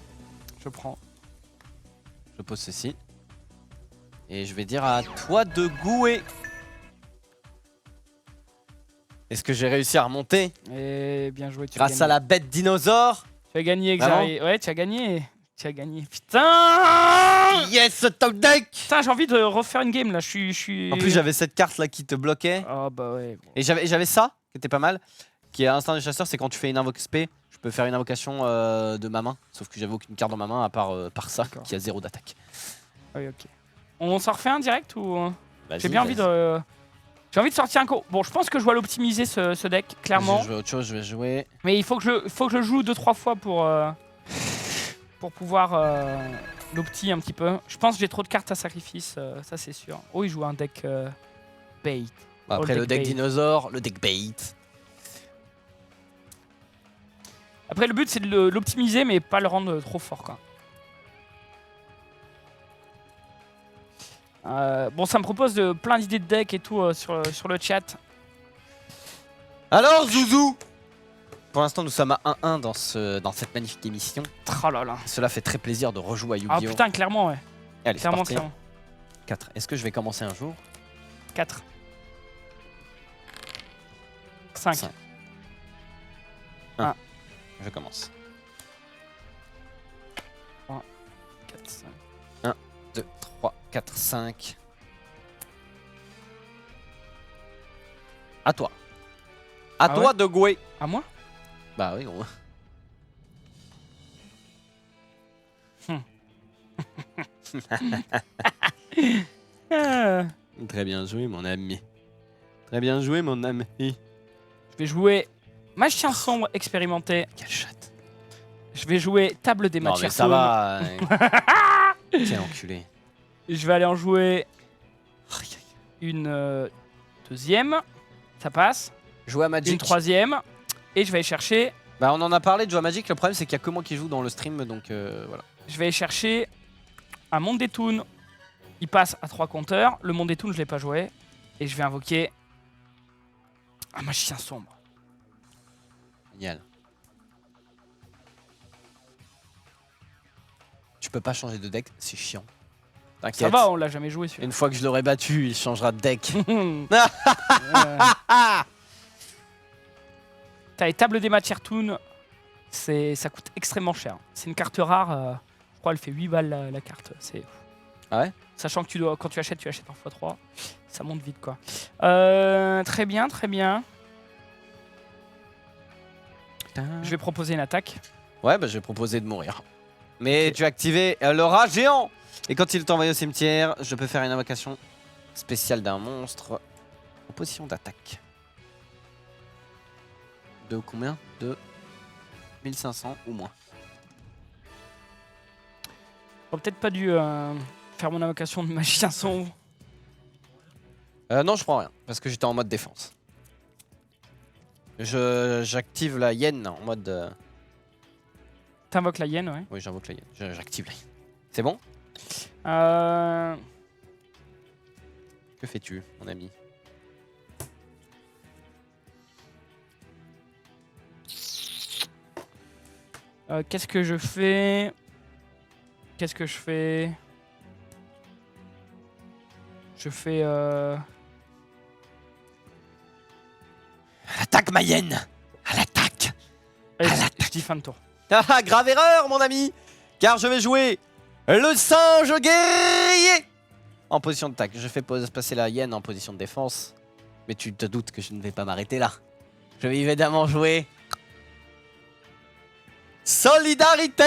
Je prends. Je pose ceci. Et je vais dire à toi de gouer. Est-ce que j'ai réussi à remonter? Et bien joué, tu grâce à la bête dinosaure. Tu as gagné, Xari. Ouais, tu as gagné. Tu as gagné. Putain! Yes, top deck. Putain, j'ai envie de refaire une game là. Je suis. En plus, j'avais cette carte là qui te bloquait. Oh bah ouais. Bon. Et j'avais ça, qui était pas mal. Qui est instinct du chasseur, c'est quand tu fais une invoque SP, je peux faire une invocation de ma main. Sauf que j'avais aucune carte dans ma main à part ça, qui a 0 d'attaque. Oui, ok. On s'en refait un direct ou. J'ai Vas-y, bien envie de. J'ai envie de sortir un coup. Bon, je pense que je dois l'optimiser ce deck, clairement. Je vais autre chose, je vais jouer. Mais il faut que je joue 2-3 fois pour pouvoir l'opti un petit peu. Je pense que j'ai trop de cartes à sacrifice, ça c'est sûr. Oh, il joue un deck bait. Après le deck dinosaure, le deck bait. Après, le but c'est de l'optimiser, mais pas le rendre trop fort, quoi. Bon, ça me propose plein d'idées de deck et tout sur le chat. Alors, Zouzou! Pour l'instant, nous sommes à 1-1 dans cette magnifique émission. Oh là là. Cela fait très plaisir de rejouer à Yu-Gi-Oh! Ah putain, clairement, ouais. Allez, Clairement, c'est parti. 4. Est-ce que je vais commencer un jour? 4. 5. 5. 1. Je commence. 3, 4, 5. 1, 2, 3, 4, 5. À toi. À toi de gouer. À moi? Bah oui, gros. Ah. Très bien joué, mon ami. Très bien joué, mon ami. Je vais jouer magicien sombre expérimenté. Quelle chatte. Je vais jouer table des Non, matières mais ça sombres. va. Quel enculé. Je vais aller en jouer une deuxième. Ça passe. Jouer à Magic. Une troisième. Et je vais aller chercher. Bah, on en a parlé de jouer à Magic. Le problème, c'est qu'il y a que moi qui joue dans le stream. Donc voilà. Je vais aller chercher un monde des toons. Il passe à 3 compteurs. Le monde des toons, je l'ai pas joué. Et je vais invoquer un magicien sombre. Génial. Tu peux pas changer de deck, c'est chiant. Ça T'inquiète. va, on l'a jamais joué celui-là. Une fois que je l'aurai battu, il changera de deck. T'as les tables des matières toon. Ça coûte extrêmement cher. C'est une carte rare. Je crois qu'elle fait 8 balles la carte. C'est Ah ouais? Sachant que quand tu achètes en x3. Ça monte vite quoi. Très bien, très bien. Je vais proposer une attaque. Ouais, bah je vais proposer de mourir. Mais tu as activé le rat géant. Et quand il t'envoie au cimetière, je peux faire une invocation spéciale d'un monstre en position d'attaque. De combien? De 1500 ou moins. J'aurais peut-être pas dû faire mon invocation de magicien sombre. Non, je prends rien, parce que j'étais en mode défense. J'active la hyène en mode... T'invoques la hyène, ouais. Oui, j'invoque la hyène. J'active la hyène. C'est bon? Que fais-tu, mon ami? Qu'est-ce que je fais? Qu'est-ce que je fais? Je fais... Attaque ma hyène! À l'attaque! Allez, je dis fin de tour. Ah, grave erreur, mon ami! Car je vais jouer le singe guerrier! En position d'attaque. Je fais passer la hyène en position de défense. Mais tu te doutes que je ne vais pas m'arrêter là. Je vais évidemment jouer... Solidarité!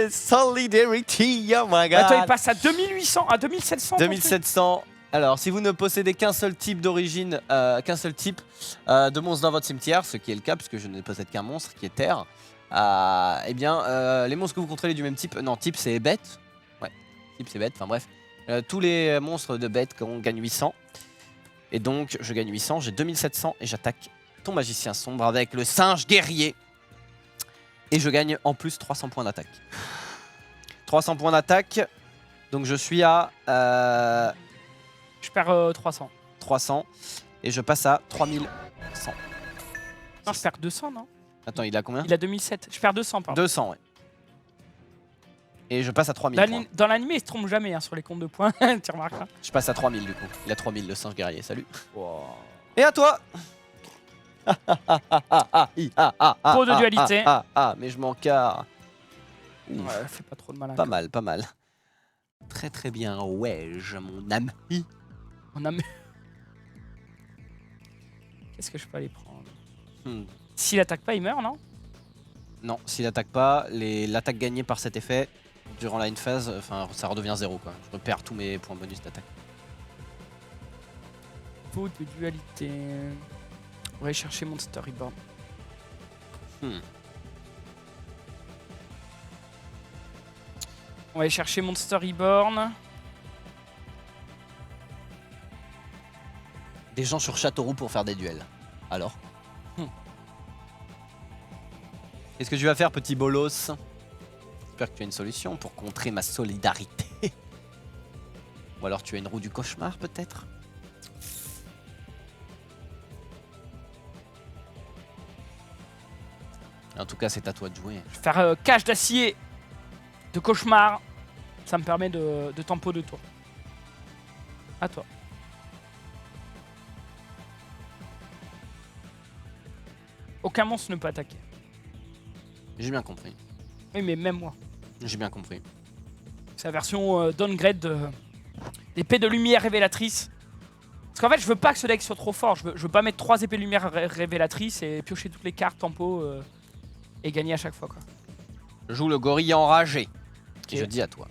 Solidarity, oh my god! Attends, il passe à 2800, à 2700. 2700. Alors, si vous ne possédez qu'un seul type d'origine, qu'un seul type de monstre dans votre cimetière, ce qui est le cas puisque je ne possède qu'un monstre qui est terre, eh bien, les monstres que vous contrôlez du même type, non, type c'est bête, ouais, type c'est bête, enfin bref, tous les monstres de bête gagnent 800, et donc je gagne 800, j'ai 2700 et j'attaque ton magicien sombre avec le singe guerrier, et je gagne en plus 300 points d'attaque. 300 points d'attaque, donc je suis à... Je perds 300. 300 et je passe à 3100. Non, je perds 200, non? Attends, il a combien? Il a 2007. Je perds 200, pardon. 200, ouais. Et je passe à 3000 points. Dans l'anime, il se trompe jamais sur les comptes de points, tu remarqueras. Je passe à 3000 du coup. Il a 3000 le singe guerrier, salut. Wow. Et à toi. Pot de dualité. Mais je m'en carre. Ouais, fais pas trop de mal. Pas mal, pas mal. Très très bien, ouais, mon ami. On a... Qu'est-ce que je peux aller prendre? S'il attaque pas, il meurt, non? Non, s'il attaque pas, l'attaque gagnée par cet effet, durant la phase, enfin ça redevient 0 quoi. Je perds tous mes points bonus d'attaque. Pot de dualité. On va aller chercher Monster Reborn. On va aller chercher Monster Reborn. Des gens sur Châteauroux pour faire des duels. Alors Qu'est-ce que tu vas faire, petit bolos? J'espère que tu as une solution pour contrer ma solidarité. Ou alors tu as une roue du cauchemar, peut-être? En tout cas, c'est à toi de jouer. Je vais faire cache d'acier de cauchemar. Ça me permet de tempo de tour. À toi. Aucun monstre ne peut attaquer. J'ai bien compris. Oui, mais même moi. J'ai bien compris. C'est la version downgrade d'épée de lumière révélatrice. Parce qu'en fait, je veux pas que ce deck soit trop fort. Je veux pas mettre 3 épées de lumière révélatrices et piocher toutes les cartes tempo et gagner à chaque fois, quoi. Je joue le gorille enragé. Et je dis à toi.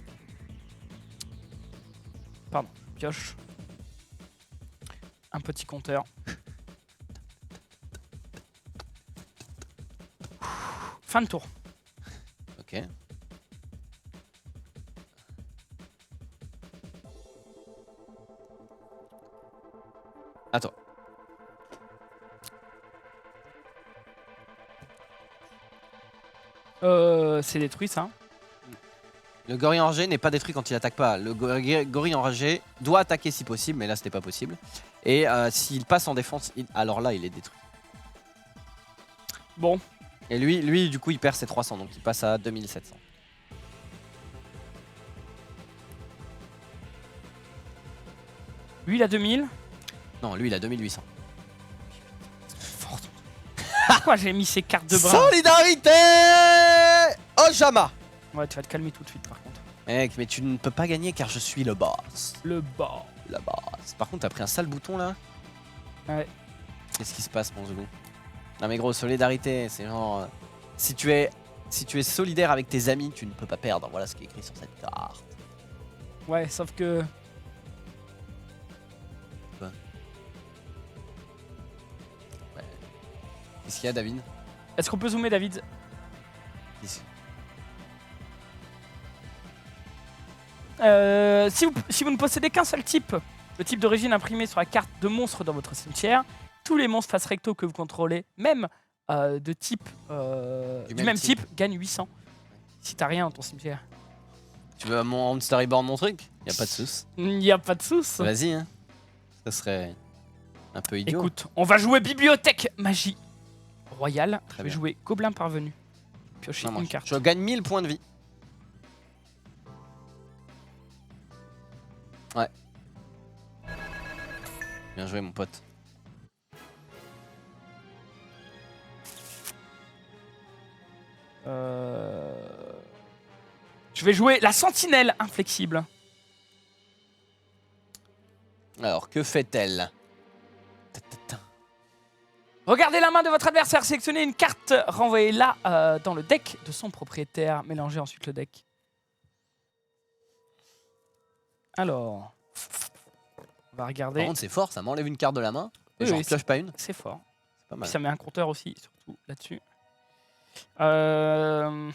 Pioche. Un petit compteur. Fin de tour. Ok. À toi. C'est détruit ça. Le gorille enragé n'est pas détruit quand il attaque pas. Le gorille enragé doit attaquer si possible, mais là c'était pas possible. Et s'il passe en défense, alors là il est détruit. Bon. Et lui du coup il perd ses 300, donc il passe à 2700. Lui il a 2000. Non, lui il a 2800. Pourquoi j'ai mis ces cartes de bras? Solidarité Ojama. Ouais, tu vas te calmer tout de suite par contre. Mec, mais tu ne peux pas gagner car je suis le boss. Le bas. Le boss. Par contre, t'as pris un sale bouton là. Ouais. Qu'est-ce qui se passe, mon Zoulou? Non mais gros, solidarité, c'est genre... si tu es solidaire avec tes amis, tu ne peux pas perdre. Voilà ce qui est écrit sur cette carte. Ouais, sauf que... Quoi? Ouais. Qu'est-ce qu'il y a, David? Est-ce qu'on peut zoomer, David? Ici. Si vous ne possédez qu'un seul type, le type d'origine imprimé sur la carte de monstre dans votre cimetière, tous les monstres face recto que vous contrôlez, même de type du même type, gagnent 800. Si t'as rien dans ton cimetière. Tu veux mon storyboard, mon truc? Y a pas de soucis. Y a pas de soucis. Vas-y, hein. Ça serait un peu idiot. Écoute, on va jouer bibliothèque magie royale. Très Je vais bien. jouer gobelin parvenu. Piocher Non, moi, une carte. je gagne 1000 points de vie. Ouais. Bien joué, mon pote. Je vais jouer la sentinelle inflexible. Alors, que fait-elle? Regardez la main de votre adversaire, sélectionnez une carte, renvoyez-la dans le deck de son propriétaire, mélangez ensuite le deck. Alors, on va regarder. Par contre, c'est fort, ça m'enlève une carte de la main. Et Oui, j'en oui, pioche pas une. C'est fort. C'est pas Puis mal. ça met un compteur aussi, surtout là-dessus. Alors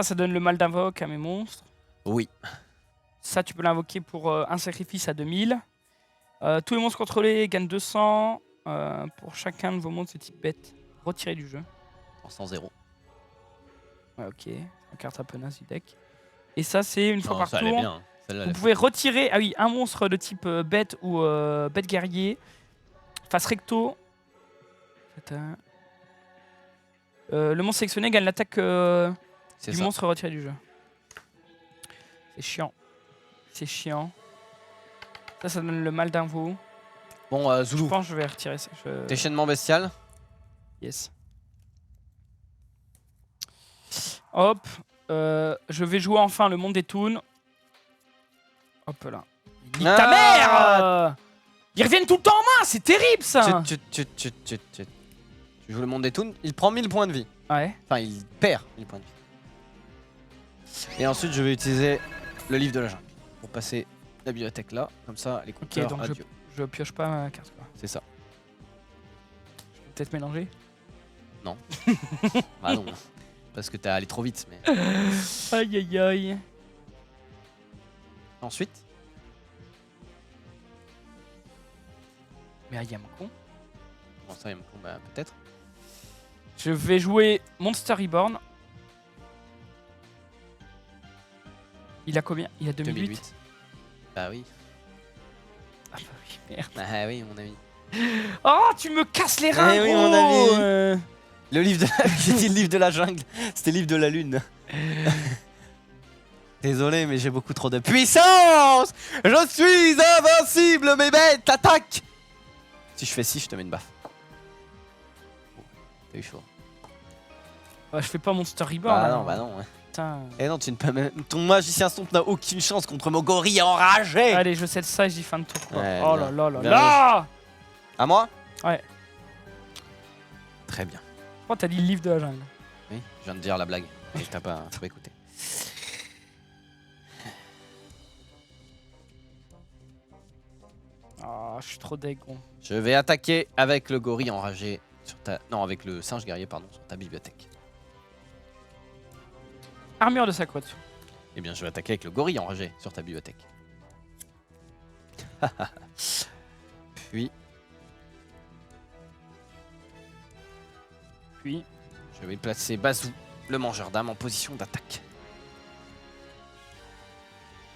ça donne le mal d'invoque à mes monstres. Oui. Ça, tu peux l'invoquer pour un sacrifice à 2000. Tous les monstres contrôlés gagnent 200. Pour chacun de vos monstres de type bête, retirez du jeu. 100-0. Ouais, ok. Une carte un peu naze du deck. Et ça, c'est une fois Non, par ça allait tour. bien. Celle-là, Vous elle est pouvez retirer un monstre de type bête ou bête guerrier. Face recto. Le monstre sélectionné gagne l'attaque C'est du ça. monstre retiré du jeu. C'est chiant. C'est chiant. Ça donne le mal d'invo. Bon, Je Zoulou, pense que je vais retirer ça. déchaînement bestial. Yes. Hop. Je vais jouer enfin le monde des toons. Hop là. Nique ta mère Ils reviennent tout le temps en main, c'est terrible ça. Tu joues le monde des toons, il prend 1000 points de vie. Ouais. Enfin, il perd 1000 points de vie. Et ensuite, je vais utiliser le livre de la jungle pour passer la bibliothèque là. Comme ça, les compteurs, donc adieu. je pioche pas ma carte quoi. C'est ça. Je peux peut-être mélanger. Bah non. Parce que t'es allé trop vite. Mais Aïe aïe aïe. ensuite, Mais aïe mon con. bon, ça, il me bah, peut-être. Je vais jouer Monster Reborn. Il a combien? Il a 2008. Bah oui. Ah bah oui, merde. Bah oui, mon ami. Oh, tu me casses les reins, Eh oui, gros. mon ami. Le livre de j'ai dit le livre de la jungle, c'était le livre de la lune. Désolé, mais j'ai beaucoup trop de puissance. Je suis invincible, mes bêtes, attaque. Si je fais 6, je te mets une baffe. Oh, t'as eu chaud. Bah, je fais pas Monster Reborn. Bah alors. non, bah non. Ouais. Putain. Et non, tu ne peux même... Ton magicien sombre n'a aucune chance contre mon gorille enragé. Allez, je cède ça et je dis fin de tour. Quoi. Ouais, Oh bien. là là là Bien là. À moi? Ouais. Très bien. Pourquoi t'as dit le livre de la jungle? Oui, je viens de dire la blague. Et t'as pas écouté. Ah, je suis trop deg, gros. Je vais attaquer avec le gorille enragé sur ta... Non, avec le singe guerrier, pardon, sur ta bibliothèque. Armure de Sakotsu. Eh bien, je vais attaquer avec le gorille enragé sur ta bibliothèque. Puis, je vais placer Bazou, le mangeur d'âme, en position d'attaque.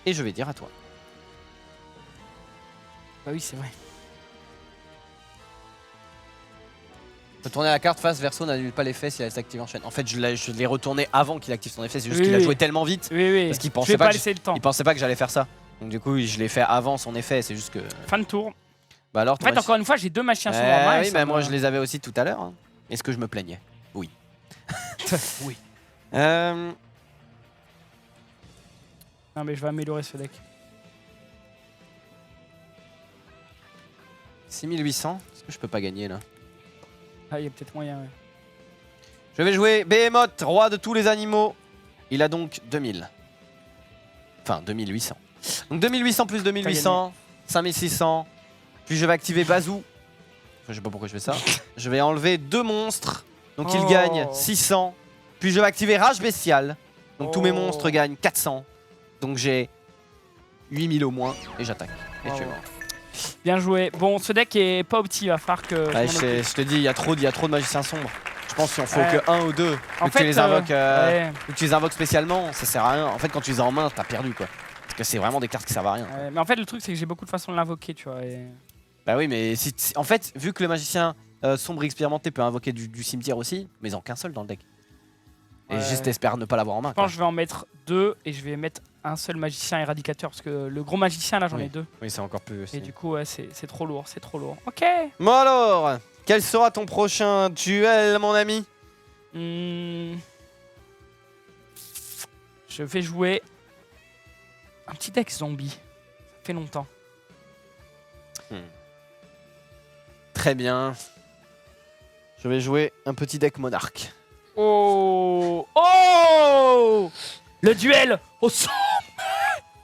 Et je vais dire à toi. Bah oui, c'est vrai. Retourner la carte face verso n'annule pas l'effet si elle s'active en chaîne. En fait, je l'ai retourné avant qu'il active son effet, c'est juste Oui, qu'il a oui. joué tellement vite. Oui, oui. Parce qu'il Je pensait vais pas pas que laisser le temps. Il pensait pas que j'allais faire ça. Donc du coup, je l'ai fait avant son effet, c'est juste que... Fin de tour. Bah alors, En fait, encore une fois, j'ai 2 machins sur ma main. oui, mais moi je les avais aussi tout à l'heure. Hein. Est-ce que je me plaignais? Oui. Oui. Euh... Non, mais je vais améliorer ce deck. 6800. Est-ce que je peux pas gagner là? Ah, il y a peut-être moyen, ouais. Je vais jouer Behemoth, roi de tous les animaux. Il a donc 2000. Enfin, 2800. Donc 2800 plus 2800, 5600. Puis je vais activer Bazou. Enfin, je sais pas pourquoi je fais ça. Je vais enlever 2 monstres. Donc il Oh. gagne 600. Puis je vais activer Rage Bestiale. Donc tous mes Oh. monstres gagnent 400. Donc j'ai 8000 au moins. Et j'attaque. Et Oh. tu es mort. Bien joué. Bon, ce deck est pas opti, il va falloir que. Ouais, je m'en occupe. je te dis, il y a trop de magiciens sombres. Je pense qu'il en faut Ouais. que 1 ou 2. En Vu que tu les invoques, ouais. vu que tu les invoques spécialement, ça sert à rien. En fait, quand tu les as en main, t'as perdu quoi. Parce que c'est vraiment des cartes qui servent à rien. Ouais, mais en fait, le truc, c'est que j'ai beaucoup de façons de l'invoquer, tu vois. Et... Bah oui, mais en fait, vu que le magicien sombre expérimenté peut invoquer du cimetière aussi, mais en qu'un seul dans le deck. Et Ouais. juste espère ne pas l'avoir en main. Je Quoi. pense que je vais en mettre 2 et je vais mettre un seul magicien éradicateur parce que le gros magicien là j'en ai 2 Oui, c'est encore plus. et du coup ouais, c'est trop lourd, c'est trop lourd. Ok. Bon alors, quel sera ton prochain duel, mon ami? Je vais jouer un petit deck zombie. Ça fait longtemps. Très bien. Je vais jouer un petit deck monarque. Oh oh le duel au son.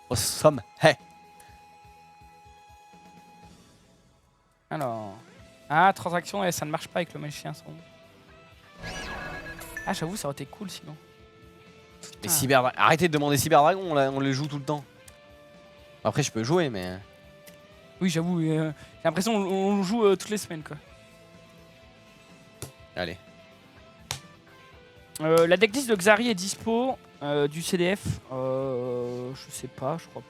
Au somme. Hey. Alors ah transaction et ça ne marche pas avec le magicien sombre. Ah j'avoue ça aurait été cool sinon. Les Arrêtez de demander Cyberdragon, on les joue tout le temps. Après, je peux jouer, mais. Oui j'avoue j'ai l'impression on joue toutes les semaines quoi. Allez. La decklist de Xari est dispo du CDF. Je sais pas, je crois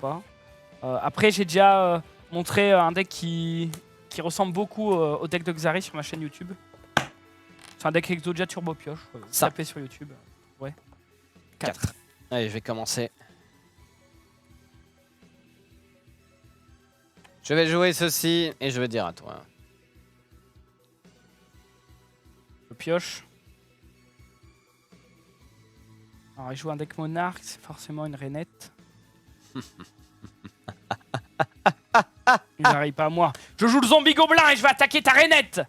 pas. Après, j'ai déjà montré un deck qui ressemble beaucoup au deck de Xari sur ma chaîne YouTube. C'est un deck Exodia Turbo Pioche. Ça. Tapez sur YouTube. Ouais. 4. Allez, je vais commencer. Je vais jouer ceci et je vais dire à toi. Le pioche. Alors, il joue un deck monarque, c'est forcément une rainette. Il n'arrive pas à moi. Je joue le zombie gobelin et je vais attaquer ta rainette.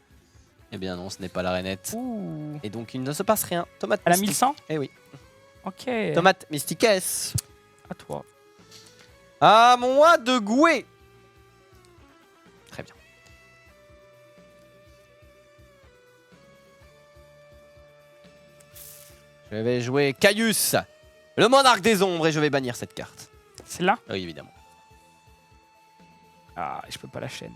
Eh bien non, ce n'est pas la rainette. Ouh. Et donc il ne se passe rien. Tomate Elle a mystique. 1100. Eh oui. Ok. Tomate mystiques. À toi. À moi de gouer. Très bien. Je vais jouer Caius, le monarque des ombres, et je vais bannir cette carte. C'est là. Oui, évidemment. Ah, je peux pas la chaîne.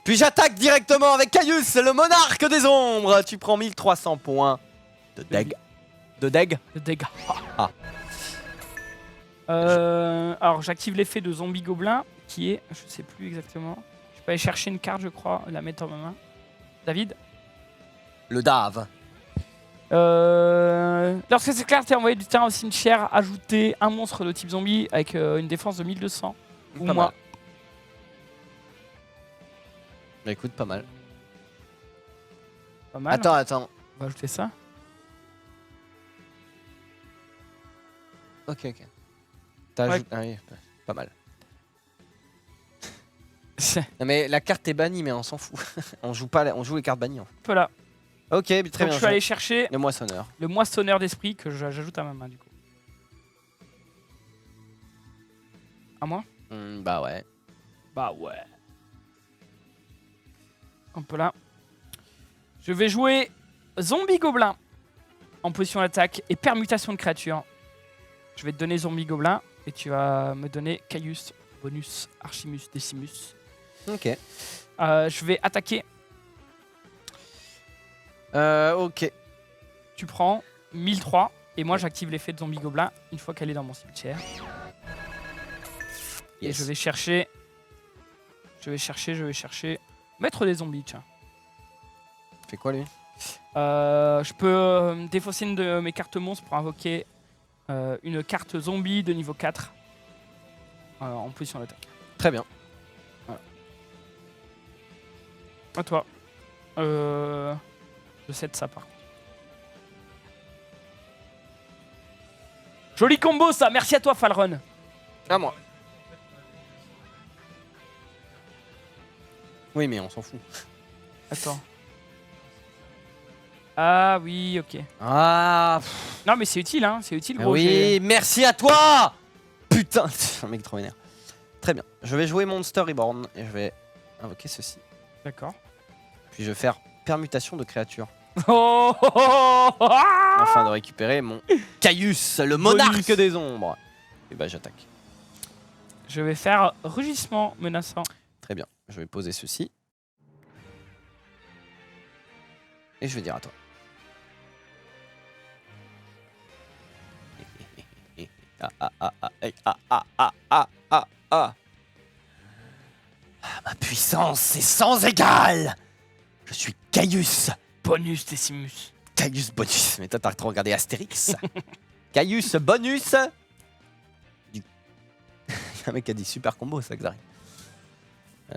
Puis j'attaque directement avec Caius, le monarque des ombres. Tu prends 1300 points de deg. De deg. De dégâts. Ah. Alors j'active l'effet de zombie gobelin qui est, je sais plus exactement. Je peux aller chercher une carte, je crois, la mettre en ma main. David. Le dave. Lorsque cette carte est envoyée du terrain au cimetière, ajoutez un monstre de type zombie avec une défense de 1200 ou Pas moins. mal. Bah écoute, pas mal. Pas mal. Attends. On va ajouter ça. Ok. T'as Ouais. Ah oui, pas mal. Non mais la carte est bannie, mais on s'en fout. On joue les cartes bannies. En fait. Peu là. Ok, très Donc bien. je suis allé chercher Le moissonneur. le moissonneur d'esprit que j'ajoute à ma main du coup. À moi? Bah ouais. Bah ouais. Un peu là. Je vais jouer zombie gobelin en position d'attaque et permutation de créatures. Je vais te donner zombie gobelin et tu vas me donner Caius, bonus, Archimus, Decimus. Ok. Je vais attaquer. Ok. Tu prends 1003 et moi j'active l'effet de zombie gobelin une fois qu'elle est dans mon cimetière. Et Yes. je vais chercher. Mettre des zombies, tiens. Fais quoi lui? Je peux défausser une de mes cartes monstres pour invoquer une carte zombie de niveau 4 en position d'attaque. Très bien. À toi. Je cède ça par contre. Joli combo ça, merci à toi Falron. À moi. Oui, mais on s'en fout. Attends. Ah oui, ok. Ah. Non mais c'est utile hein, c'est utile gros. Oui, merci à toi. Putain, c'est un mec trop vénère. Très bien. Je vais jouer Monster Reborn et je vais invoquer ceci. D'accord. Puis je vais faire permutation de créatures. Oh, oh, oh, oh, ah Afin de récupérer mon Caius, le monarque Bonus. des ombres. Et bah j'attaque. Je vais faire rugissement menaçant. Très bien. Je vais poser ceci. Et je vais dire à toi. Ma puissance est sans égale. Je suis Caius. Bonus Decimus. Caius bonus. Mais toi, t'as trop regardé Astérix. Caius bonus. Il y a un mec qui a dit super combo, ça, Xari.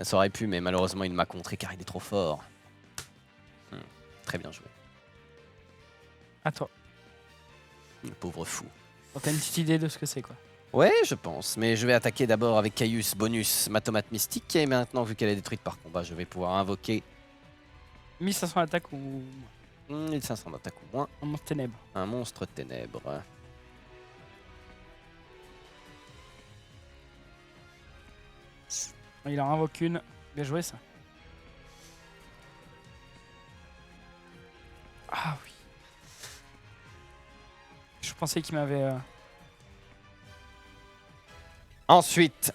Ça aurait pu, mais malheureusement, il m'a contré car il est trop fort. Très bien joué. À toi. Le pauvre fou. Bon, t'as une petite idée de ce que c'est quoi. Ouais, je pense. Mais je vais attaquer d'abord avec Caius bonus ma tomate mystique. Et maintenant, vu qu'elle est détruite par combat, je vais pouvoir invoquer 1500 attaque ou 1500 d'attaque ou moins. un monstre ténèbres. Un monstre ténèbres. Il en invoque une. Bien joué ça. Ah oui. Je pensais qu'il m'avait... Ensuite,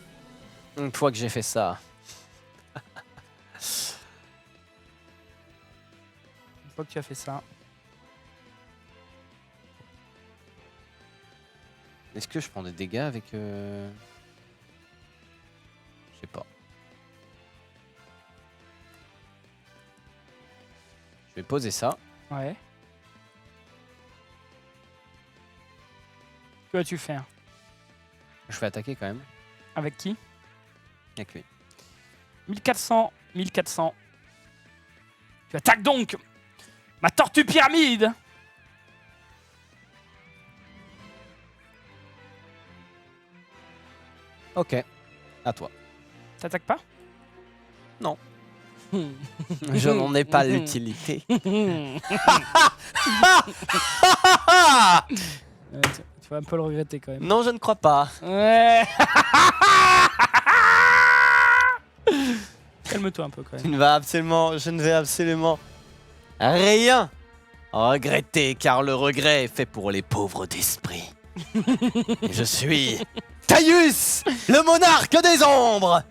une fois que j'ai fait ça, Une fois que tu as fait ça... est-ce que je prends des dégâts avec... Je sais pas. Je vais poser ça. Ouais. Que vas-tu faire? Je vais attaquer quand même. Avec qui? Avec lui. 1400, 1400. Tu attaques donc ma tortue pyramide. Ok. À toi. T'attaques pas? Non. Je n'en ai pas l'utilité. Tu vas un peu le regretter quand même. Non, je ne crois pas. Ouais. Calme-toi un peu quand même. Je ne vais absolument rien regretter, car le regret est fait pour les pauvres d'esprit. Je suis Caius, le monarque des ombres,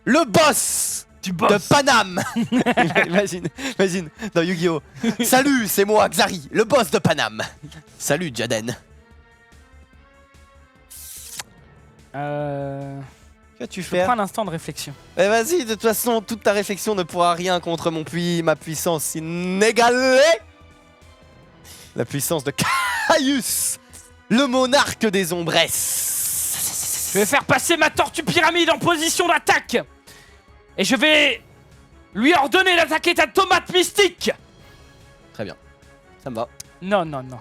le boss Tu de bosses. Paname. imagine, dans Yu-Gi-Oh! Salut, c'est moi, Xari, le boss de Paname. Salut, Jaden. Qu'as-tu Je prends un instant de réflexion. Eh vas-y, de toute façon, toute ta réflexion ne pourra rien contre ma puissance inégalée. La puissance de Caius, le monarque des ombresses. Je vais faire passer ma tortue pyramide en position d'attaque. Et je vais lui ordonner d'attaquer ta tomate mystique. Très bien, ça me va. Non, non, non.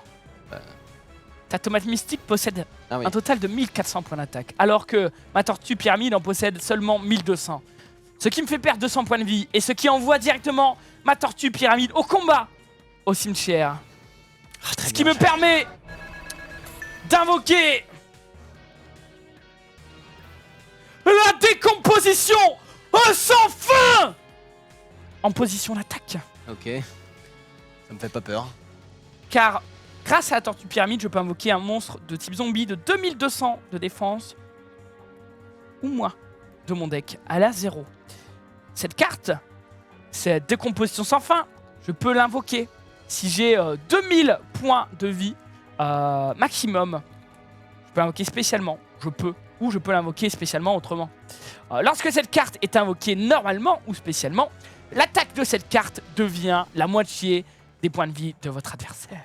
Ta tomate mystique possède Ah oui. un total de 1400 points d'attaque, alors que ma tortue pyramide en possède seulement 1200. Ce qui me fait perdre 200 points de vie, et ce qui envoie directement ma tortue pyramide au combat au cimetière. Très Ce qui bien, me permet d'invoquer la décomposition sans fin en position d'attaque. Ok. Ça me fait pas peur. Car grâce à la tortue pyramide, je peux invoquer un monstre de type zombie de 2200 de défense ou moins de mon deck à la 0. Cette carte, cette décomposition sans fin, je peux l'invoquer si j'ai 2000 points de vie maximum. Je peux l'invoquer spécialement, ou je peux l'invoquer spécialement autrement. Lorsque cette carte est invoquée normalement ou spécialement, l'attaque de cette carte devient la moitié des points de vie de votre adversaire.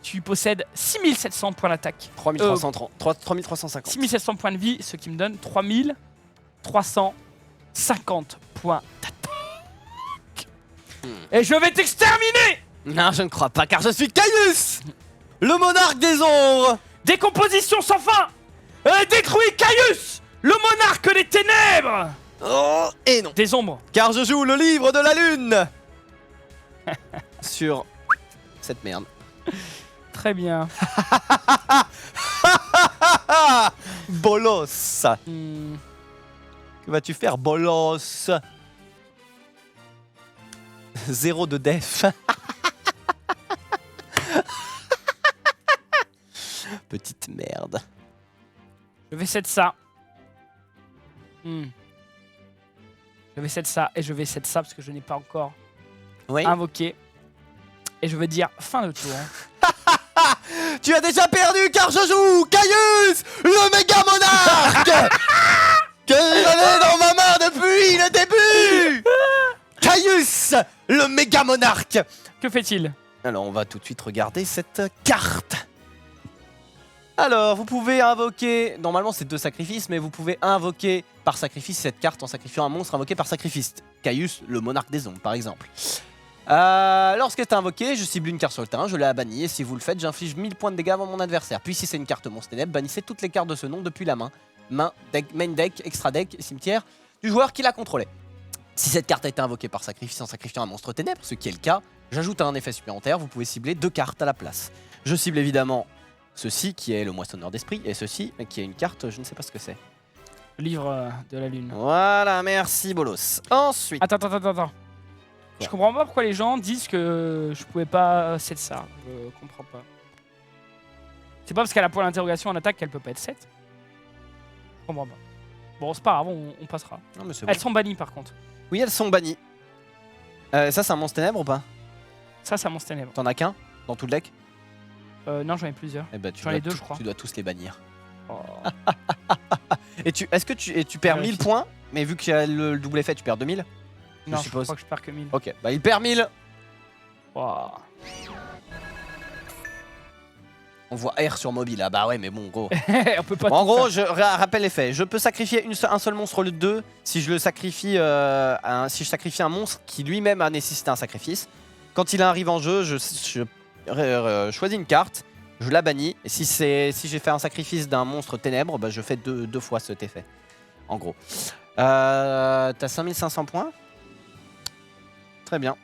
Tu possèdes 6700 points d'attaque. 3350. 6700 points de vie, ce qui me donne 3350 points d'attaque. Et je vais t'exterminer! Non, je ne crois pas, car je suis Caius, le monarque des ombres. Décomposition sans fin! Détruis Caius, le monarque des ténèbres! Oh, et non. Des ombres. Car je joue le livre de la lune sur cette merde. Très bien. Bolos. Hmm. Que vas-tu faire, Bolos? 0 de def. Petite merde. Je vais set ça. Je vais set ça et je vais set ça parce que je n'ai pas encore Oui. invoqué. Et je vais dire fin de tour. Tu as déjà perdu car je joue Caius, le méga monarque que j'avais dans ma main depuis le début. Caius, le méga monarque. Que fait-il? Alors on va tout de suite regarder cette carte. Alors vous pouvez invoquer, normalement c'est 2 sacrifices, mais vous pouvez invoquer par sacrifice cette carte en sacrifiant un monstre invoqué par sacrifice. Caius, le monarque des ombres par exemple. Lorsqu'elle est invoquée, je cible une carte sur le terrain, je la bannis et si vous le faites, j'inflige 1000 points de dégâts avant mon adversaire. Puis si c'est une carte monstre ténèbres, bannissez toutes les cartes de ce nom depuis la main. Main, deck, main deck, extra deck, cimetière du joueur qui la contrôlait. Si cette carte a été invoquée par sacrifice en sacrifiant un monstre ténèbres, ce qui est le cas, j'ajoute un effet supplémentaire, vous pouvez cibler 2 cartes à la place. Je cible évidemment ceci qui est le moissonneur d'esprit et ceci qui est une carte, je ne sais pas ce que c'est. Le livre de la lune. Voilà, merci Bolos. Ensuite... Attends. Je comprends pas pourquoi les gens disent que je pouvais pas set ça. Je comprends pas. C'est pas parce qu'elle a point d'interrogation en attaque qu'elle peut pas être set. Je comprends pas. Bon, c'est pas grave, on passera. Non, mais c'est Elles bon. sont bannies par contre. Oui, elles sont bannies. Ça, c'est un monstre ténèbres ou pas? Ça, c'est un monstre ténèbre. T'en as qu'un dans tout le deck? Non, j'en ai plusieurs. Eh ben, J'en ai 2, je crois. Tu dois tous les bannir. Oh. Et est-ce que tu perds 1000 Vérifie. points? Mais vu qu'il y a le double effet, tu perds 2000? Non, je suppose. crois que je perds que 1000. Ok, bah il perd 1000. Oh. On voit R sur mobile. Ah bah ouais, mais bon, gros. On peut pas Bon, en tout gros, faire. je rappelle les faits. Je peux sacrifier un seul monstre au lieu de 2 si je le sacrifie, si je sacrifie un monstre qui lui-même a nécessité un sacrifice. Quand il arrive en jeu, je choisis une carte, je la bannis. Et si j'ai fait un sacrifice d'un monstre ténèbres, bah, je fais deux fois cet effet. En gros. T'as 5500 points. Très bien.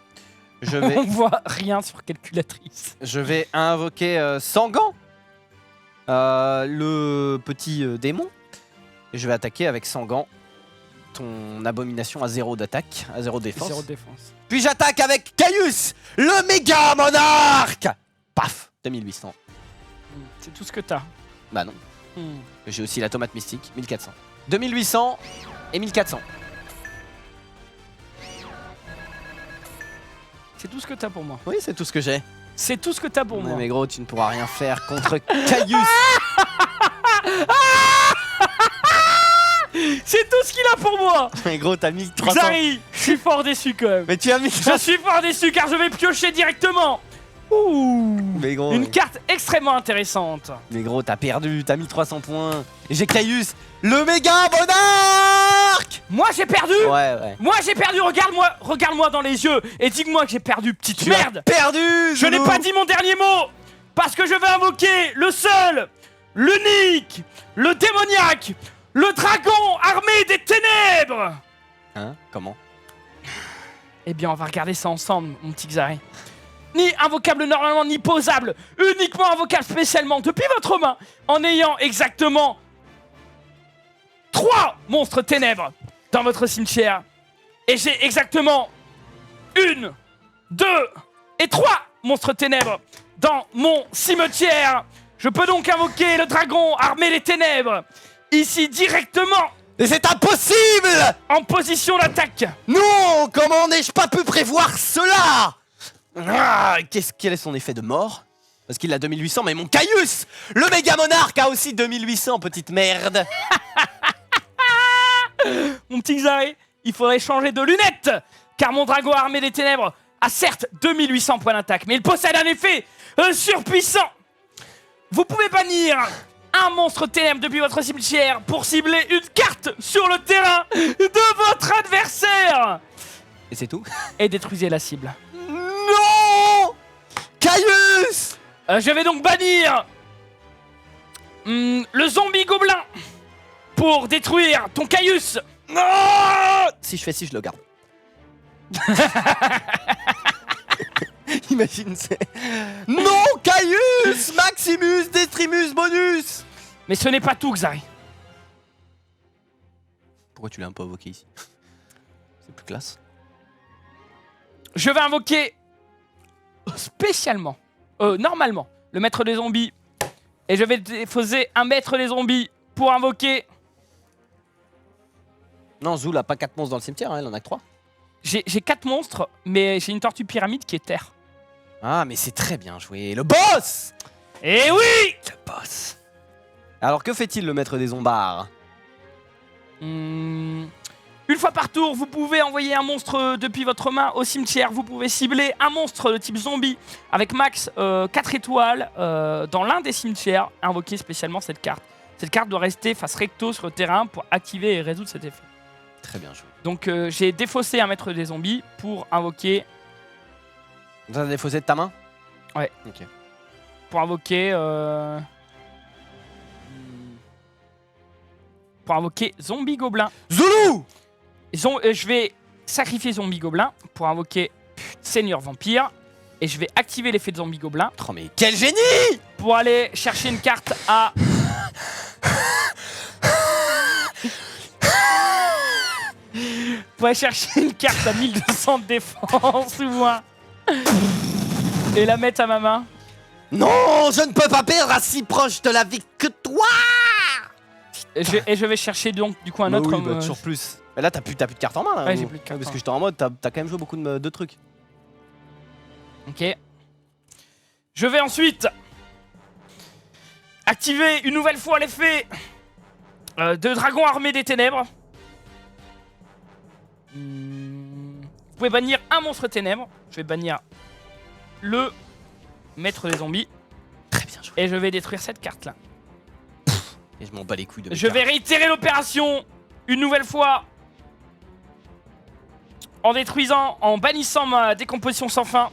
Je vais, On voit rien sur calculatrice. je vais invoquer Sangan, le petit démon. Et je vais attaquer avec Sangan, ton abomination à 0 d'attaque, à 0 défense. 0 de défense. Puis j'attaque avec Caius, le méga monarque. Paf, 2800. C'est tout ce que t'as. Bah non, Hmm. j'ai aussi la tomate mystique, 1400. 2800 et 1400. C'est tout ce que t'as pour moi. Oui, c'est tout ce que j'ai. C'est tout ce que t'as pour Ouais, moi. mais gros, tu ne pourras rien faire contre Caius. C'est tout ce qu'il a pour moi. Mais gros, t'as 1300. Xari, je suis fort déçu quand même. Mais tu as mis Je suis fort déçu car je vais piocher directement. Ouh. Mais gros, Une carte extrêmement intéressante. mais gros, t'as perdu, t'as 1300 points. Et j'ai Caius, le méga monarque. Moi j'ai perdu. Ouais. Moi j'ai perdu. Regarde-moi dans les yeux et dis-moi que j'ai perdu, petite Tu merde. as perdu. Je n'ai Zulu. pas dit mon dernier mot parce que je vais invoquer le seul, l'unique, le démoniaque, le dragon armé des ténèbres. Hein? Comment? Eh bien, on va regarder ça ensemble, mon petit Xari. ni invocable normalement, ni posable. Uniquement invocable spécialement depuis votre main, en ayant exactement 3 monstres ténèbres dans votre cimetière. Et j'ai exactement 1, 2 et 3 monstres ténèbres dans mon cimetière. Je peux donc invoquer le dragon armé des ténèbres, ici directement, Mais c'est impossible! en position d'attaque. Non! Comment n'ai-je pas pu prévoir cela? Quel est son effet de mort? Parce qu'il a 2800, mais mon Caius, le méga monarque, a aussi 2800, petite merde. Mon petit Xari, il faudrait changer de lunettes, car mon dragon armé des ténèbres a certes 2800 points d'attaque, mais il possède un effet surpuissant. Vous pouvez bannir un monstre ténèbre depuis votre cimetière pour cibler une carte sur le terrain de votre adversaire Et c'est tout? et détruisez la cible. Non! Caius! Je vais donc bannir le zombie gobelin pour détruire ton Caius. Non! Si je fais ci, je le garde. Imagine, c'est... Non, Caius! Maximus, Destrimus, bonus! Mais ce n'est pas tout, Xari. Pourquoi tu l'as un peu invoqué ici? C'est plus classe. Je vais invoquer spécialement, normalement, le maître des zombies. Et je vais défausser un maître des zombies pour invoquer... Non, Zoul a pas 4 monstres dans le cimetière, hein, elle en a que 3. J'ai 4 monstres, mais j'ai une tortue pyramide qui est terre. Ah, mais c'est très bien joué. Le boss! Et oui! Le boss. Alors, que fait-il, le maître des zombards? Une fois par tour, vous pouvez envoyer un monstre depuis votre main au cimetière. Vous pouvez cibler un monstre de type zombie avec max 4 étoiles dans l'un des cimetières. Invoquer spécialement cette carte. Cette carte doit rester face recto sur le terrain pour activer et résoudre cet effet. Très bien joué. Donc j'ai défaussé un maître des zombies pour invoquer... T'as défaussé de ta main? Ouais. Ok. Pour invoquer... Pour invoquer zombie gobelin. Zoulou! Je vais sacrifier zombie gobelin pour invoquer seigneur vampire. Et je vais activer l'effet de zombie gobelin Oh, mais quel génie! pour aller chercher une carte à... pour aller chercher une carte à 1200 de défense ou moins. Et la mettre à ma main. Non, je ne peux pas perdre à si proche de la vie que toi! Et je vais chercher donc du coup un Bah autre... oui, bah, toujours plus. Mais là, t'as plus de cartes en main, là. Ouais, ou- j'ai plus de cartes Parce en que j'étais en mode, t'as quand même joué beaucoup de trucs. Ok. Je vais ensuite activer une nouvelle fois l'effet de dragon armé des ténèbres. Vous pouvez bannir un monstre ténèbres. Je vais bannir le maître des zombies. Très bien joué. Et je vais détruire cette carte là. Et je m'en bats les couilles de mes Je vais cartes. réitérer l'opération une nouvelle fois. En détruisant, en bannissant ma décomposition sans fin.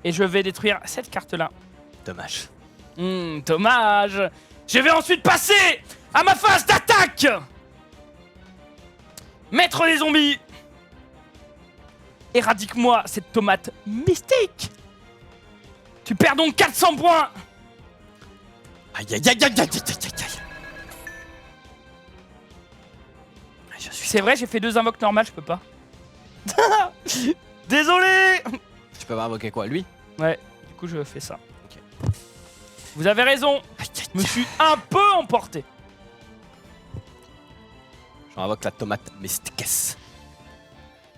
Et je vais détruire cette carte là. Dommage. Dommage. Je vais ensuite passer à ma phase d'attaque. Maître des zombies. Éradique-moi cette tomate mystique. Tu perds donc 400 points. Aïe aïe aïe aïe aïe aïe aïe aïe. Je suis... C'est vrai, j'ai fait 2 invoques normales, je peux pas. Désolé. Tu peux invoquer quoi, lui? Ouais, du coup je fais ça. Ok. Vous avez raison. Je me suis un peu emporté. Je invoque la tomate mystique.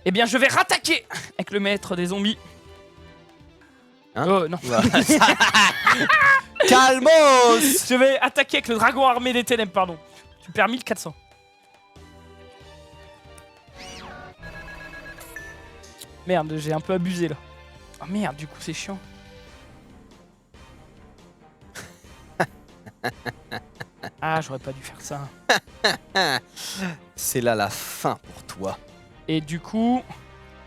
Eh bien, je vais rattaquer avec le maître des zombies. Hein? Non. Calmos! Je vais attaquer avec le dragon armé des ténèbres, pardon. Tu perds 1400. Merde, j'ai un peu abusé là. Oh merde, du coup c'est chiant. Ah, j'aurais pas dû faire ça. C'est là la fin pour toi. Et du coup,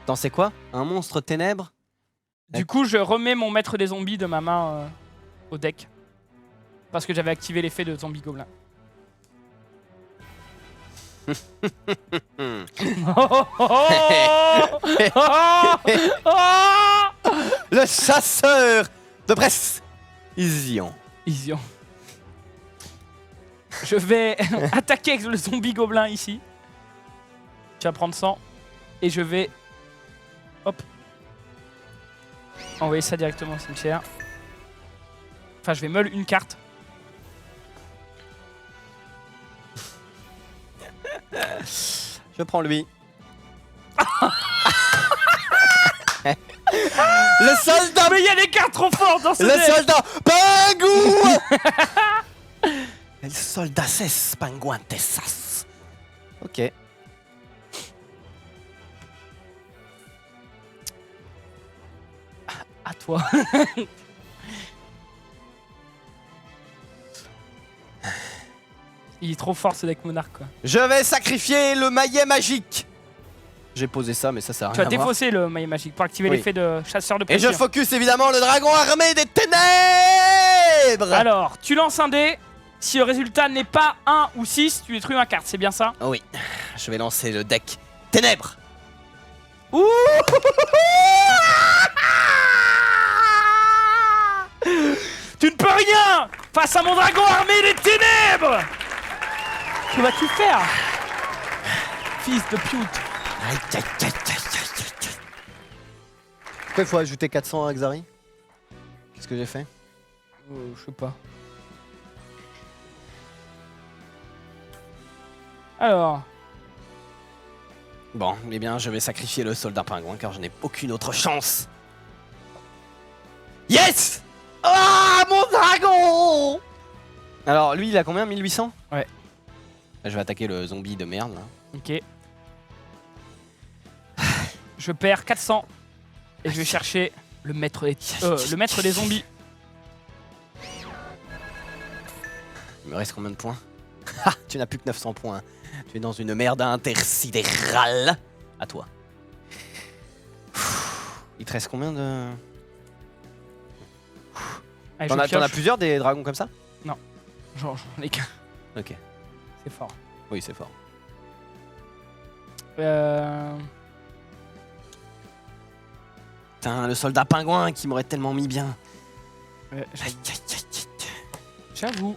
Attends, c'est quoi? Un monstre ténèbres? je remets mon maître des zombies de ma main au deck. Parce que j'avais activé l'effet de zombie gobelin. le chasseur de précision. Ision. Je vais attaquer avec le zombie gobelin ici. Tu vas prendre 100. Et je vais... Hop. Envoyer ça directement au cimetière. Enfin, je vais meule une carte. Je prends lui. Le soldat. Mais il y a des cartes trop fortes dans ce Le deck. soldat pingouin. El soldaces panguantesas. Ok. À toi. Il est trop fort ce deck monarque quoi. Je vais sacrifier le maillet magique. J'ai posé ça, mais ça sert à Tu rien. vas défausser le maillet magique pour activer Oui. l'effet de chasseur de Et je plaisir. focus évidemment le dragon armé des ténèbres. Alors, tu lances un dé. Si le résultat n'est pas 1 ou 6, tu détruis ma carte, c'est bien ça? Oui, je vais lancer le deck ténèbres. Ouh. Tu ne peux rien face à mon dragon armé des ténèbres. Que vas-tu faire? Fils de pute. Aïe, aïe, aïe, aïe, aïe, aïe. Pourquoi il faut ajouter 400 à Xari? Qu'est-ce que j'ai fait? Je sais pas. Alors, Bon, eh bien, je vais sacrifier le soldat pingouin car je n'ai aucune autre chance. Yes! Ah, mon dragon! Alors, lui, il a combien? 1800? Ouais. Je vais attaquer le zombie de merde, là. ok. Je perds 400 et je vais chercher le maître des zombies. Il me reste combien de points? Ha! Tu n'as plus que 900 points. Tu es dans une merde intersidérale. À toi. Il te reste combien de... Allez, T'en je as pioche. plusieurs des dragons comme ça? J'en ai qu'un. Ok. C'est fort. Oui, c'est fort. Putain, le soldat pingouin qui m'aurait tellement mis bien. Aïe, aïe, aïe, aïe. J'avoue.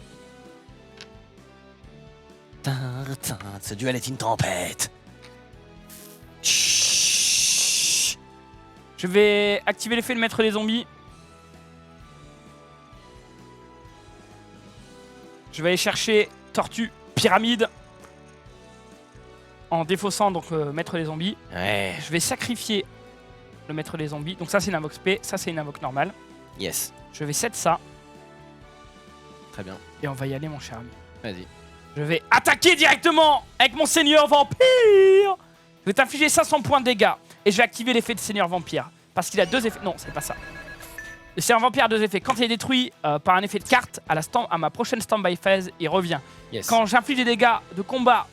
Ce duel est une tempête. Chut. Je vais activer l'effet de maître des zombies. Je vais aller chercher Tortue Pyramide. En défaussant donc maître des zombies. Ouais, Je vais sacrifier le maître des zombies. Donc ça c'est une invoque spé, ça c'est une invoque normale. yes. Je vais set ça Très bien. et on va y aller mon cher ami. Vas-y. Je vais attaquer directement avec mon seigneur vampire. Je vais t'infliger 500 points de dégâts et je vais activer l'effet de seigneur vampire. Parce qu'il a deux effets. Non, c'est pas ça. Le seigneur vampire a deux effets. Quand il est détruit par un effet de carte, à ma prochaine standby phase, il revient. Yes. Quand j'inflige des dégâts de combat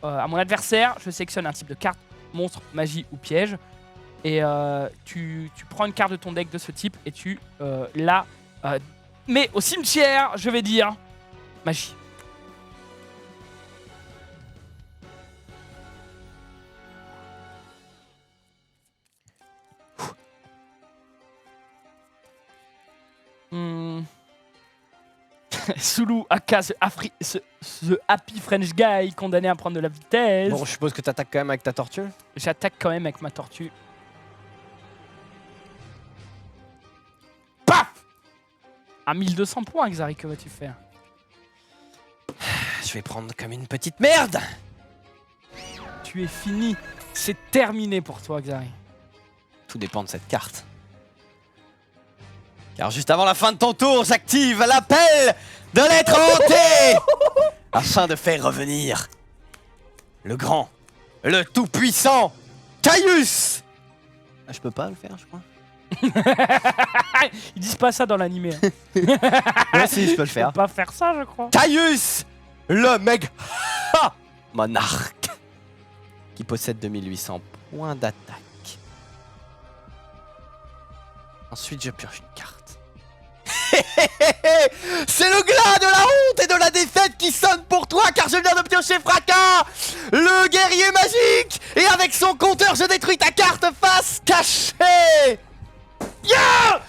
à mon adversaire, je sélectionne un type de carte, monstre, magie ou piège. Et tu prends une carte de ton deck de ce type et tu la mets au cimetière, je vais dire, magie. Soulou aka the Happy French Guy condamné à prendre de la vitesse. Bon, je suppose que t'attaques quand même avec ta tortue. J'attaque quand même avec ma tortue. Paf! À 1200 points, Xari, que vas-tu faire? Je vais prendre comme une petite merde. Tu es fini. C'est terminé pour toi, Xari. Tout dépend de cette carte. Car juste avant la fin de ton tour, j'active l'appel de l'être hanté afin de faire revenir le grand, le tout-puissant Caius. Ah, je peux pas le faire, je crois. Ils disent pas ça dans l'animé. Hein. Ouais, si, je peux le Je faire. peux pas faire ça, je crois. Caius, le méga monarque, qui possède 2800 points d'attaque. Ensuite, je pioche une carte. C'est le glas de la honte et de la défaite qui sonne pour toi, car je viens de piocher Fracas, le guerrier magique, et avec son compteur, je détruis ta carte face cachée. Yeah!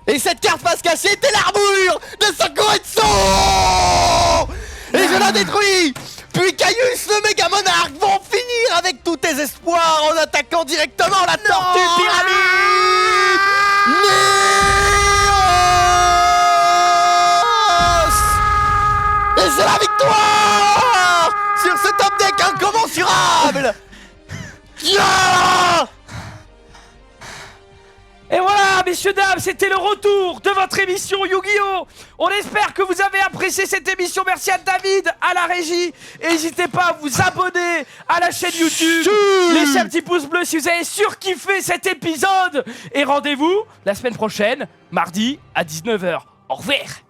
Et cette carte face cachée était l'armure de Sakuretsu! Et je la détruis! Puis Caius, le méga monarque, vont finir avec tous tes espoirs en attaquant directement la tortue pyramide! Néos! Et c'est la victoire! Sur ce top deck incommensurable! Yeah! Et voilà, messieurs, dames, c'était le retour de votre émission Yu-Gi-Oh! On espère que vous avez apprécié cette émission. Merci à David, à la régie. Et n'hésitez pas à vous abonner à la chaîne YouTube. Laissez un petit pouce bleu si vous avez surkiffé cet épisode. Et rendez-vous la semaine prochaine, mardi à 19 h. Au revoir!